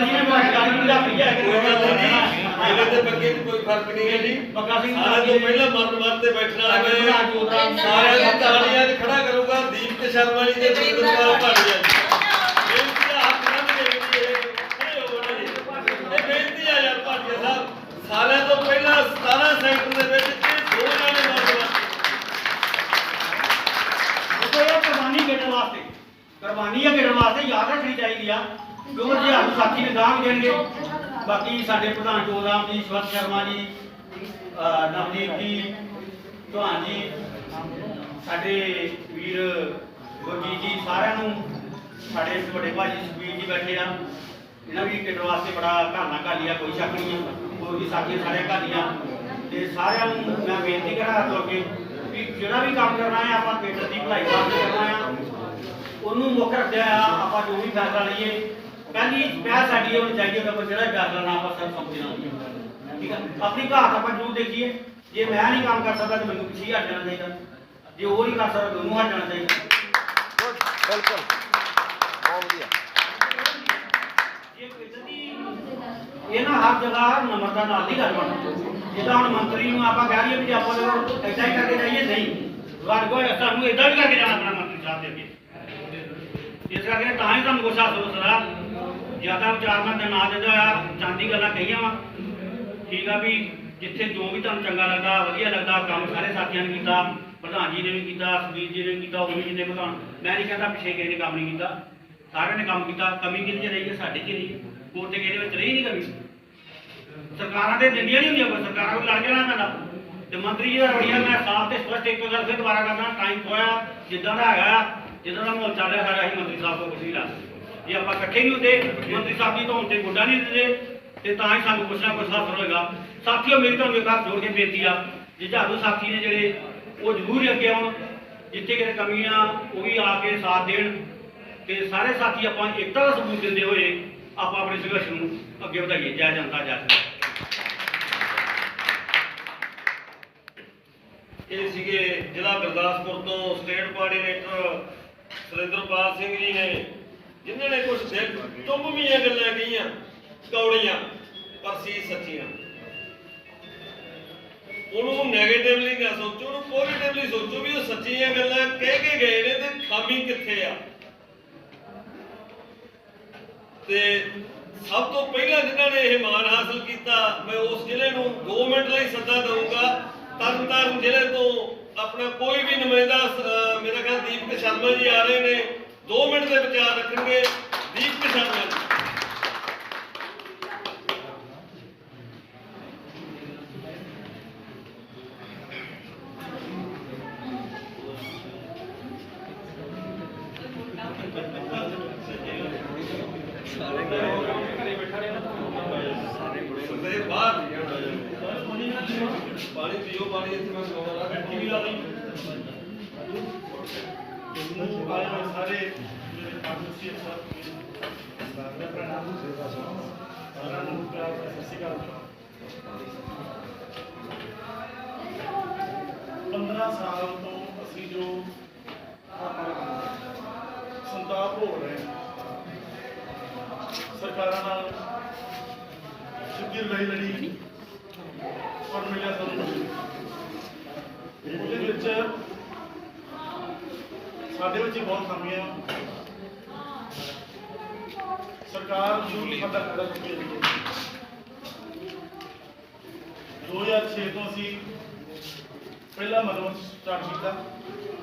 ਜੀ ਨੇ ਮੇਰਾ ਖਿਆਲ ਨਹੀਂ ਦਾ ਭਈਆ ਇਹਦੇ ਤੇ ਬੱਗੇ ਕੋਈ ਫਰਕ ਨਹੀਂ ਹੈ ਜੀ। ਬੱਗਾ ਸਿੰਘ ਸਾਰੇ ਤੋਂ ਪਹਿਲਾਂ ਮਰਨ ਵਾਸਤੇ ਬੈਠਣਾ ਹੈ। ਸਾਰਿਆਂ ਨੂੰ ਤਾਲੀਆਂ 'ਚ ਖੜਾ ਕਰੂਗਾ ਦੀਪ ਸ਼ਰਮਾ ਜੀ ਤੇ ਸੁਰਿੰਦਰਪਾਲ ਭਾਟੀਆ ਜੀ। ਬੇਨਤੀ ਆ, ਹੱਥ ਨਾ ਮੇਰੇ ਖੜੇ ਹੋ ਗਏ ਜੀ। ਇਹ ਬੇਨਤੀ ਆ ਯਾਰ ਭਾਟੀਆ ਸਾਹਿਬ, ਸਾਰਿਆਂ ਤੋਂ ਪਹਿਲਾਂ 17 ਸੈਕਟਰ ਦੇ ਵਿੱਚ ਇਹ 2 ਜਾਣੇ ਮਰਨ ਵਾਸਤੇ। ਦੇਖੋ ਇਹ ਕੁਰਬਾਨੀ ਖੇਡਣ ਵਾਸਤੇ, ਕੁਰਬਾਨੀ ਆ ਖੇਡਣ ਵਾਸਤੇ ਯਾਦ ਰੱਖਣੀ ਚਾਹੀਦੀ ਆ। ਕਿਉਂਕਿ ਜੇ ਸਾਨੂੰ ਸਾਥੀ ਨੇ ਗਾਹ ਵੀ ਦੇਣਗੇ। ਬਾਕੀ ਸਾਡੇ ਪ੍ਰਧਾਨ ਜੋਰਾਮ ਜੀ, ਸਵਤ ਸ਼ਰਮਾ ਜੀ, ਨਵਦੀਪ ਜੀ, ਚੌਹਾਨ ਜੀ, ਸਾਡੇ ਵੀਰ ਗੁਰਜੀਤ ਜੀ, ਸਾਰਿਆਂ ਨੂੰ ਸਾਡੇ ਵੱਡੇ ਭਾਜੀ ਸੁਖਬੀਰ ਜੀ ਬੈਠੇ ਆ, ਇਹਨਾਂ ਵੀ ਖੇਡਣ ਵਾਸਤੇ ਬੜਾ ਘਾਲਣਾ ਘਾਲੀ ਆ, ਕੋਈ ਸ਼ੱਕ ਨਹੀਂ ਆ। ਹੋਰ ਵੀ ਸਾਥੀ ਸਾਰੇ ਘਾਲੀਆਂ ਤੇ ਸਾਰਿਆਂ ਨੂੰ ਮੈਂ ਬੇਨਤੀ ਕਰਾਂ ਹੱਥ ਜੋੜ ਕੇ ਵੀ ਜਿਹੜਾ ਵੀ ਕੰਮ ਕਰਨਾ ਹੈ ਆਪਾਂ ਖੇਡਰ ਦੀ ਭਲਾਈ ਵਾਸਤੇ ਕਰਨਾ ਆ, ਉਹਨੂੰ ਮੁੱਖ ਰੱਖਿਆ ਆ। ਆਪਾਂ ਜੋ ਵੀ ਫੈਸਲਾ ਲਈਏ ਪਹਿਲੀ ਪਹਿਲ ਸਾਡੀ ਇਹ ਹੋਣੀ ਚਾਹੀਦੀ ਹੈ ਕਿ ਜਿਹੜਾ ਫੈਸਲਾ ਨਾ ਆਪਾਂ ਸਰਬਸੰਮਤੀ ਨਾਲ ਲਈਏ। ਠੀਕ ਹੈ ਆਪਣੀ ਘਾਟ ਆਪਾਂ ਜ਼ਰੂਰ ਦੇਖੀਏ ਜੇ ਮੈਂ ਨਹੀਂ ਕੰਮ ਕਰ ਸਕਦਾ ਤਾਂ ਮੈਨੂੰ ਪਿੱਛੇ ਹੀ ਹਟ ਜਾਣਾ ਚਾਹੀਦਾ ਜੇ ਉਹ ਨਹੀਂ ਕਰ ਸਕਦਾ ਤਾਂ ਉਹਨੂੰ ਹਟ ਜਾਣਾ ਚਾਹੀਦਾ ਬਿਲਕੁਲ ਬਹੁਤ ਵਧੀਆ ਇਹ ਨਾ ਹਰ ਜਗ੍ਹਾ ਨਮਰਤਾ ਨਾਲ ਦੀ ਗੱਲ ਬਣ ਜਿੱਦਾਂ ਹੁਣ ਮੰਤਰੀ ਨੂੰ ਆਪਾਂ ਕਹਿ ਲਈਏ ਵੀ ਆਪਾਂ ਲੋਕ ਏਦਾਂ ਹੀ ਕਰਕੇ ਜਾਈਏ ਨਹੀਂ ਸਾਨੂੰ ਏਦਾਂ ਵੀ ਕਰਕੇ ਜਾਣਾ ਆਪਣਾ ਮੰਤਰੀ ਸਾਹਿਬ ਦੇ ਅੱਗੇ ਇਸ ਕਰਕੇ ਤਾਂ ਹੀ ਤੁਹਾਨੂੰ ਕੁਛ ਹਾਸਲ ਹੋਣਾ ਜਿਆਦਾ ਵਿਚਾਰਨਾ ਤੇ ਨਾ ਦਿੰਦਾ ਆ ਚਾਂਦੀ ਗੱਲਾਂ ਕਹੀਆਂ ਵਾ ਠੀਕ ਆ ਵੀ ਜਿੱਥੇ ਜੋ ਵੀ ਤੁਹਾਨੂੰ ਚੰਗਾ ਲੱਗਦਾ ਵਧੀਆ ਲੱਗਦਾ ਕੰਮ ਸਾਰੇ ਸਾਥੀਆਂ ਨੇ ਕੀਤਾ ਪ੍ਰਧਾਨ ਜੀ ਨੇ ਵੀ ਕੀਤਾ ਸੁਖਬੀਰ ਜੀ ਨੇ ਵੀ ਕੀਤਾ ਉਹ ਵੀ ਜਿੰਨੇ ਪ੍ਰਧਾਨ ਮੈਂ ਨਹੀਂ ਕਹਿੰਦਾ ਪਿੱਛੇ ਕਿਸੇ ਨੇ ਕੰਮ ਨਹੀਂ ਕੀਤਾ ਸਾਰਿਆਂ ਨੇ ਕੰਮ ਕੀਤਾ ਕਮੀ ਕਿਹਦੇ 'ਚ ਰਹੀ ਹੈ ਸਾਡੇ 'ਚ ਰਹੀ ਹੈ ਕੋਰ ਤੇ ਕਿਹਦੇ ਵਿੱਚ ਰਹੀ ਨਹੀਂ ਕਮੀ ਸਰਕਾਰਾਂ ਤੇ ਦਿੰਦੀਆਂ ਨਹੀਂ ਹੁੰਦੀਆਂ ਕੋਈ ਸਰਕਾਰਾਂ ਨੂੰ ਲੜ ਜਾਣਾ ਪੈਂਦਾ ਤੇ ਮੰਤਰੀ ਜੀ ਦਾ ਰਵੱਈਆ ਮੈਂ ਸਾਫ਼ ਤੇ ਸਪਸ਼ਟ ਇੱਕ ਗੱਲ ਫਿਰ ਦੁਬਾਰਾ ਕਰਦਾ ਟਾਈਮ ਹੋਇਆ ਜਿੱਦਾਂ ਦਾ ਹੈਗਾ ਜਿੱਦਾਂ ਦਾ ਮਾਹੌਲ ਚੱਲ ਰਿਹਾ ਸਾਡਾ ਅਸੀਂ ਮੰਤਰੀ ਸਾਹਿਬ ਤੋਂ ਕੁਝ ਨਹੀਂ ਲਾ ਸਕਦੇ ਜੇ ਆਪਾਂ ਇਕੱਠੇ ਨਹੀਂ ਹੁੰਦੇ ਮੰਤਰੀ ਸਾਹਿਬ ਦੀ ਧੌਣ ਤੇ ਗੋਡਾ ਨਹੀਂ ਦਿੰਦੇ ਤੇ ਤਾਂ ਹੀ ਸਾਨੂੰ ਕੁਛ ਨਾ ਕੁਛ ਹਾਸਲ ਹੋਏਗਾ ਸਾਥੀਓ ਮੇਰੀ ਤੁਹਾਨੂੰ ਇੱਕ ਹੱਥ ਜੋੜ ਕੇ ਬੇਨਤੀ ਆ ਜੇ ਝਾੜੂ ਸਾਥੀ ਨੇ ਜਿਹੜੇ ਉਹ ਜ਼ਰੂਰ ਅੱਗੇ ਆਉਣ ਜਿੱਥੇ ਕਿਤੇ ਕਮੀਆਂ ਉਹ ਵੀ ਆ ਕੇ ਸਾਥ ਦੇਣ ਤੇ ਸਾਰੇ ਸਾਥੀ ਆਪਾਂ ਏਕਤਾ ਦਾ ਸਬੂਤ ਦਿੰਦੇ ਹੋਏ ਆਪਾਂ ਆਪਣੇ ਸੰਘਰਸ਼ ਨੂੰ ਅੱਗੇ ਵਧਾਈਏ ਜੈ ਜਨਤਾ ਜੈ ਇਹ ਸੀਗੇ ਜ਼ਿਲ੍ਹਾ ਗੁਰਦਾਸਪੁਰ ਤੋਂ ਸਟੇਟ ਕੋਆਰਡੀਨੇਟਰ ਸੁਰਿੰਦਰਪਾਲ ਸਿੰਘ ਜੀ ਨੇ ਜਿਨ੍ਹਾਂ ਨੇ ਕੁਝ ਦਿਲ ਚੁੰਮਵੀਆਂ ਗੱਲਾਂ ਕਹੀਆਂ ਕੌੜੀਆਂ ਪਰ ਸੀ ਸੱਚੀਆਂ ਉਹਨੂੰ ਨੈਗੇਟਿਵਲੀ ਨਾ ਸੋਚੋ ਉਹਨੂੰ ਪੋਜ਼ਿਟਿਵਲੀ ਸੋਚੋ ਵੀ ਉਹ ਸੱਚੀਆਂ ਗੱਲਾਂ ਕਹਿ ਕੇ ਗਏ ਨੇ ਤੇ ਖਾਮੀ ਕਿੱਥੇ ਆ ਤੇ ਸਭ ਤੋਂ ਪਹਿਲਾਂ ਜਿਨ੍ਹਾਂ ਨੇ ਇਹ ਮਾਣ ਹਾਸਲ ਕੀਤਾ ਮੈਂ ਉਸ ਜ਼ਿਲ੍ਹੇ ਨੂੰ 2 ਮਿੰਟ ਲਈ ਸੱਦਾ ਦਊਂਗਾ ਤਰਨਤਾਰਨ ਜ਼ਿਲ੍ਹੇ ਤੋਂ ਆਪਣਾ ਕੋਈ ਵੀ ਨੁਮਾਇੰਦਾ ਮੇਰਾ ਖਿਆਲ ਦੀਪਕ ਸ਼ਰਮਾ ਜੀ ਆ ਰਹੇ ਨੇ 2 ਮਿੰਟ ਦੇ ਵਿਚਾਰ ਰੱਖਣਗੇ ਦੀਪਕ ਸ਼ਰਮਾ ਜੀ ਪਾਣੀ ਪੀਓ ਪਾਣੀ ਇੱਥੇ ਮੈਂ ਸੌਣਾ ਬੈਠੀ ਵੀ ਲਾ ਲਈ ਸਾਰੇ ਮੇਰੇ ਕਾਂਗਰਸੀ ਅਫਸਰ ਮੈਂ ਪ੍ਰਣਾਮ ਸਾਰਿਆਂ ਨੂੰ ਪਿਆਰ ਸਤਿ ਸ਼੍ਰੀ ਅਕਾਲ 15 ਸਾਲ ਤੋਂ ਅਸੀਂ ਜੋ ਸੰਤਾਪ ਹੋ ਰਹੇ ਸਰਕਾਰਾਂ ਨਾਲ ਸਿੱਧੀ ਲੜੀ ਔਰ ਮਿਲਿਆ ਸਾਨੂੰ ਉਹਦੇ ਵਿੱਚ ਸਾਡੇ ਵਿੱਚ ਬਹੁਤ ਖਾਮੀਆਂ ਸਰਕਾਰ ਜ਼ਰੂਰ ਸਾਡਾ ਖੜਾ ਚੁੱਕੀ ਹੈ 2006 ਤੋਂ ਅਸੀਂ ਪਹਿਲਾ ਮਦਦ ਸਟਾਰਟ ਕੀਤਾ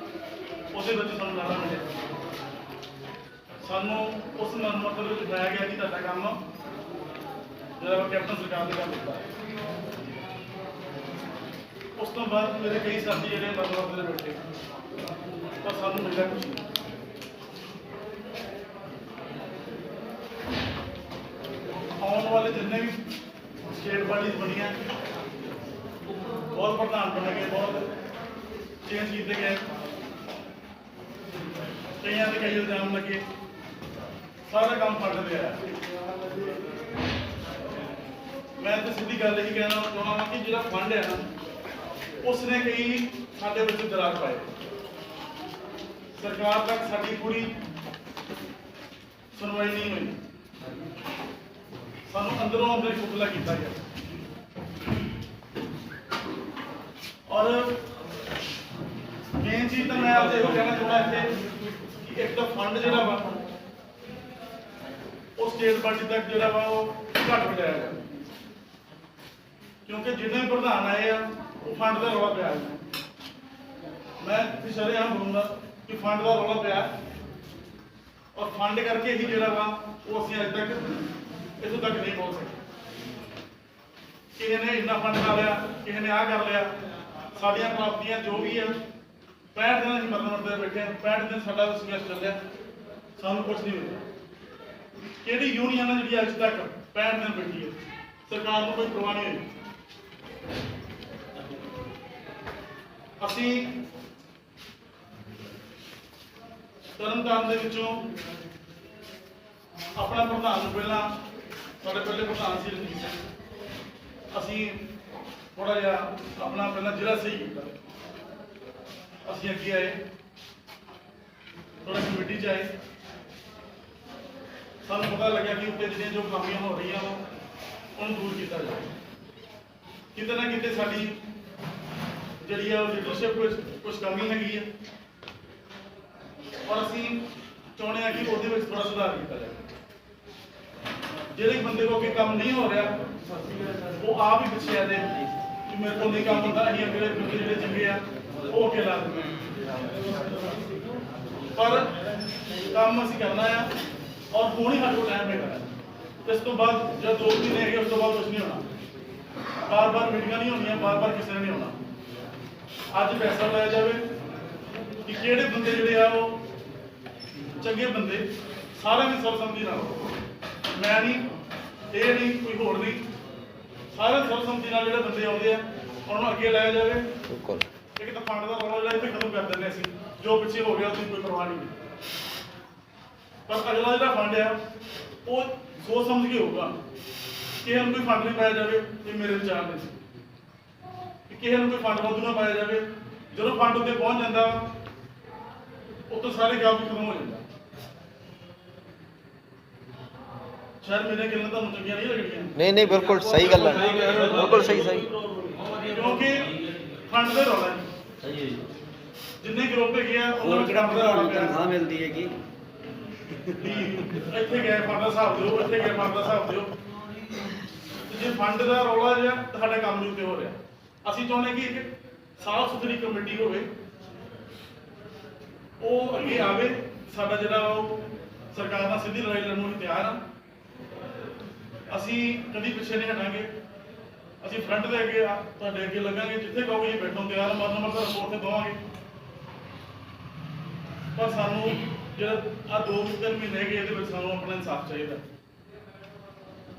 ਉਹਦੇ ਵਿੱਚ ਸਾਨੂੰ ਨਾਰਾ ਮਿਲਿਆ ਸਾਨੂੰ ਉਸ ਮਦਦ ਦੇ ਵਿੱਚ ਦਿਖਾਇਆ ਗਿਆ ਕਿ ਤੁਹਾਡਾ ਕੰਮ ਜਿਹੜਾ ਕੈਪਟਨ ਸਰਕਾਰ ਨੇ ਕੰਮ ਦਿੱਤਾ ਉਸ ਤੋਂ ਬਾਅਦ ਮੇਰੇ ਕਈ ਸਾਥੀ ਜਿਹੜੇ ਮਤਲਬ ਦੇ ਬੈਠੇ ਤਾਂ ਸਾਨੂੰ ਮਿਲਿਆ ਕੁਝ ਨਹੀਂ ਆਉਣ ਵਾਲੇ ਜਿੰਨੇ ਵੀ ਸਟੇਟ ਬਾਡੀਜ਼ ਬਣੀਆਂ ਬਹੁਤ ਪ੍ਰਧਾਨ ਬਣ ਗਏ ਬਹੁਤ ਚੇਂਜ ਕੀਤੇ ਗਏ ਕਈਆਂ ਦੇ ਕਈ ਇਲਜ਼ਾਮ ਲੱਗੇ ਸਾਰਾ ਕੰਮ ਫੜਦੇ ਆ ਮੈਂ ਤਾਂ ਸਿੱਧੀ ਗੱਲ ਇਹ ਕਹਿਣਾ ਚਾਹੁੰਦਾ ਕਿ ਜਿਹੜਾ ਫੰਡ ਹੈ ਨਾ ਉਸਨੇ ਕਈ ਸਾਡੇ ਵਿੱਚ ਦਰਾਰ ਪਾਏ ਸਰਕਾਰ ਤੱਕ ਸਾਡੀ ਪੂਰੀ ਸੁਣਵਾਈ ਨਹੀਂ ਹੋਈ ਸਾਨੂੰ ਅੰਦਰੋਂ ਅੰਦਰ ਖੁੱਲਾ ਕੀਤਾ ਗਿਆ ਔਰ ਮੇਨ ਚੀਜ਼ ਤਾਂ ਮੈਂ ਆਪਦੇ ਇਹ ਕਹਿਣਾ ਚਾਹੁੰਦਾ ਇੱਥੇ ਕਿ ਇੱਕ ਤਾਂ ਫੰਡ ਜਿਹੜਾ ਵਾ ਉਹ ਸਟੇਟ ਬਾਡੀ ਤੱਕ ਜਿਹੜਾ ਵਾ ਉਹ ਘੱਟ ਵਜਾਇਆ ਗਿਆ ਕਿਉਂਕਿ ਜਿੰਨੇ ਪ੍ਰਧਾਨ ਆਏ ਆ ਉਹ ਫੰਡ ਦਾ ਰੌਲਾ ਪਿਆ ਮੈਂ ਸ਼ਰੇਆਮ ਬੋਲੂੰਗਾ ਕਿ ਫੰਡ ਦਾ ਰੌਲਾ ਪਿਆ ਔਰ ਫੰਡ ਕਰਕੇ ਹੀ ਜਿਹੜਾ ਵਾ ਉਹ ਅਸੀਂ ਅੱਜ ਤੱਕ ਇੱਥੋਂ ਤੱਕ ਨਹੀਂ ਪਹੁੰਚ ਸਕੇ ਕਿਸੇ ਨੇ ਇੰਨਾ ਫੰਡ ਲਾ ਲਿਆ ਕਿਸੇ ਨੇ ਆਹ ਕਰ ਲਿਆ ਸਾਡੀਆਂ ਪ੍ਰਾਪਤੀਆਂ ਜੋ ਵੀ ਆ 65 ਦਿਨ ਅਸੀਂ ਮਰਨ ਤੇ ਬੈਠੇ 65 ਦਿਨ ਸਾਡਾ ਸੰਘਰਸ਼ ਚੱਲਿਆ ਸਾਨੂੰ ਕੁਝ ਨਹੀਂ ਮਿਲਿਆ ਕਿਹੜੀ ਯੂਨੀਅਨ ਹੈ ਜਿਹੜੀ ਅੱਜ ਤੱਕ 65 ਦਿਨ ਬੈਠੀ ਹੈ ਸਰਕਾਰ ਨੂੰ ਕੋਈ ਪਰਵਾਹ ਨਹੀਂ ਹੋਈ ਅਸੀਂ ਤਰਨਤਾਰਨ ਦੇ ਵਿੱਚੋਂ ਆਪਣਾ ਪ੍ਰਧਾਨ ਨੂੰ ਪਹਿਲਾਂ ਸਾਡੇ ਪਹਿਲੇ ਪ੍ਰਧਾਨ ਸੀ ਰਣਜੀਤ ਸਿੰਘ ਅਸੀਂ ਅਸੀਂ ਥੋੜਾ ਜਿਹਾ ਆਪਣਾ ਪਹਿਲਾਂ ਜ਼ਿਲ੍ਹਾ ਸਹੀ ਕੀਤਾ। ਅਸੀਂ ਅੱਗੇ ਆਏ, ਥੋੜਾ ਕਮੇਟੀ 'ਚ ਆਏ, ਸਾਨੂੰ ਪਤਾ ਲੱਗਿਆ ਕਿ ਉੱਤੇ ਜਿਹੜੀਆਂ ਜੋ ਕਮੀਆਂ ਹੋ ਰਹੀਆਂ ਉਹਨੂੰ ਦੂਰ ਕੀਤਾ ਜਾਵੇ। ਕਿਤੇ ਨਾ ਕਿਤੇ ਸਾਡੀ ਜਿਹੜੀ ਆ ਉਹ ਲੀਡਰਸ਼ਿਪ ਕੁਝ ਕਮੀ ਹੈਗੀ ਆ, ਔਰ ਅਸੀਂ ਚਾਹੁੰਦੇ ਹਾਂ ਕਿ ਉਹਦੇ ਵਿੱਚ ਥੋੜਾ ਸੁਧਾਰ ਕੀਤਾ ਜਾਵੇ। ਜਿਹੜੇ ਬੰਦੇ ਕੋਲ ਅੱਗੇ ਕੰਮ ਨਹੀਂ ਹੋ ਰਿਹਾ ਉਹ ਆਪ ਹੀ ਪਿੱਛੇ ਆ ਦੇ ਕਿ ਮੇਰੇ ਕੋਲ ਨਹੀਂ ਕੰਮ ਹੁੰਦਾ, ਅਸੀਂ ਅਗਲੇ ਬੰਦੇ ਜਿਹੜੇ ਚੰਗੇ ਆ ਉਹ ਅੱਗੇ ਲਾ ਦਿੰਦੇ। ਪਰ ਕੰਮ ਅਸੀਂ ਕਰਨਾ ਆ, ਔਰ ਹੁਣ ਹੀ ਸਾਡੇ ਕੋਲ ਟਾਈਮ ਹੈਗਾ। ਇਸ ਤੋਂ ਬਾਅਦ ਜਦ 2 ਮਹੀਨੇ ਹੈਗੇ ਉਸ ਤੋਂ ਬਾਅਦ ਕੁਝ ਨਹੀਂ ਹੋਣਾ। ਬਾਰ-ਬਾਰ ਮੀਟਿੰਗਾਂ ਨਹੀਂ ਹੋਣੀਆਂ, ਬਾਰ-ਬਾਰ ਕਿਸੇ ਨੇ ਨਹੀਂ ਹੋਣਾ। ਅੱਜ ਫੈਸਲਾ ਲਿਆ ਜਾਵੇ ਕਿ ਕਿਹੜੇ ਬੰਦੇ ਜਿਹੜੇ ਆ ਉਹ ਚੰਗੇ ਬੰਦੇ, ਸਾਰਿਆਂ ਦੀ ਸਰਬਸੰਮਤੀ ਨਾਲ, ਮੈਂ ਨਹੀਂ, ਇਹ ਨਹੀਂ, ਕੋਈ ਹੋਰ ਨਹੀਂ, ਸਾਰੇ ਸਰਬਸੰਮਤੀ ਨਾਲ ਜਿਹੜੇ ਬੰਦੇ ਆਉਂਦੇ ਆ ਉਹਨਾਂ ਨੂੰ ਅੱਗੇ ਲਾਇਆ ਜਾਵੇ। ਬਿਲਕੁਲ। ਇੱਕ ਤਾਂ ਫੰਡ ਦਾ ਰੌਲਾ ਜਿਹੜਾ ਇੱਥੇ ਖਤਮ ਕਰ ਦਿੰਦੇ ਅਸੀਂ, ਜੋ ਪਿੱਛੇ ਹੋ ਗਿਆ ਉਹਦੀ ਕੋਈ ਪਰਵਾਹ ਨਹੀਂ। ਪਰ ਅਗਲਾ ਜਿਹੜਾ ਫੰਡ ਆ ਉਹ ਸੋਚ ਸਮਝ ਕੇ ਹੋਊਗਾ। ਕਿਸੇ ਨੂੰ ਕੋਈ ਫੰਡ ਨਹੀਂ ਪਾਇਆ ਜਾਵੇ, ਇਹ ਮੇਰੇ ਵਿਚਾਰ ਨੇ। ਕਿਸੇ ਨੂੰ ਕੋਈ ਫੰਡ ਵਾਧੂ ਨਾ ਪਾਇਆ ਜਾਵੇ। ਜਦੋਂ ਫੰਡ ਉੱਤੇ ਪਹੁੰਚ ਜਾਂਦਾ ਉਤੋਂ ਸਾਰੇ ਕੰਮ ਵੀ ਖਤਮ ਹੋ ਜਾਂਦਾ। ਸ਼ਾਇਦ ਮੇਰੇ ਗੱਲਾਂ ਤੁਹਾਨੂੰ ਚੰਗੀਆਂ ਨਹੀਂ ਲੱਗਣੀਆਂ। ਨਹੀਂ ਨਹੀਂ, ਬਿਲਕੁਲ ਸਹੀ ਗੱਲ ਹੈ, ਬਿਲਕੁਲ ਸਹੀ। ਕਿਉਂਕਿ ਫੰਡ ਦਾ ਰੌਲਾ ਜੀ, ਜਿੰਨੇ ਗਰੁੱਪ ਹੈਗੇ ਆ ਉਹਨਾਂ ਨੂੰ ਕੰਮ ਦਾ ਰੌਲਾ ਪਿਆ। ਤਨਖਾਹ ਮਿਲਦੀ ਹੈਗੀ, ਇੱਥੇ ਗਏ ਫੰਡ ਦਾ ਹਿਸਾਬ ਦਿਓ, ਇੱਥੇ ਗਏ ਫੰਡ ਦਾ ਹਿਸਾਬ ਦਿਓ। ਜੇ ਫੰਡ ਦਾ ਰੌਲਾ ਜਿਹੜਾ ਤੁਹਾਡਾ ਕੰਮ ਨਹੀਂ ਉੱਤੇ ਹੋ ਰਿਹਾ, ਅਸੀਂ ਚਾਹੁੰਦੇ ਕਿ ਇੱਕ ਸਾਫ਼ ਸੁਥਰੀ ਕਮੇਟੀ ਹੋਵੇ, ਉਹ ਅੱਗੇ ਆਵੇ। ਸਾਡਾ ਜਿਹੜਾ ਉਹ ਸਰਕਾਰ ਨਾਲ ਸਿੱਧੀ ਲੜਾਈ ਲੜਨ ਨੂੰ ਤਿਆਰ ਆ। ਅਸੀਂ ਕਦੀ ਪਿੱਛੇ ਨਹੀਂ ਹਟਾਂਗੇ। ਅਸੀਂ ਫਰੰਟ ਦੇ ਅੱਗੇ ਤੁਹਾਡੇ ਅੱਗੇ ਲੱਗਾਂਗੇ, ਜਿੱਥੇ ਕਹੋਗੇ ਜੀ ਬੈਠੋ ਤਿਆਰ, ਮਰਨ ਮਰਦਾ ਰਿਪੋਰਟ ਤੇ ਦਵਾਂਗੇ। ਪਰ ਸਾਨੂੰ ਜਿਹੜਾ ਆ 2-3 ਮਹੀਨੇ ਹੈਗੇ ਇਹਦੇ ਵਿੱਚ ਸਾਨੂੰ ਆਪਣਾ ਇਨਸਾਫ ਚਾਹੀਦਾ,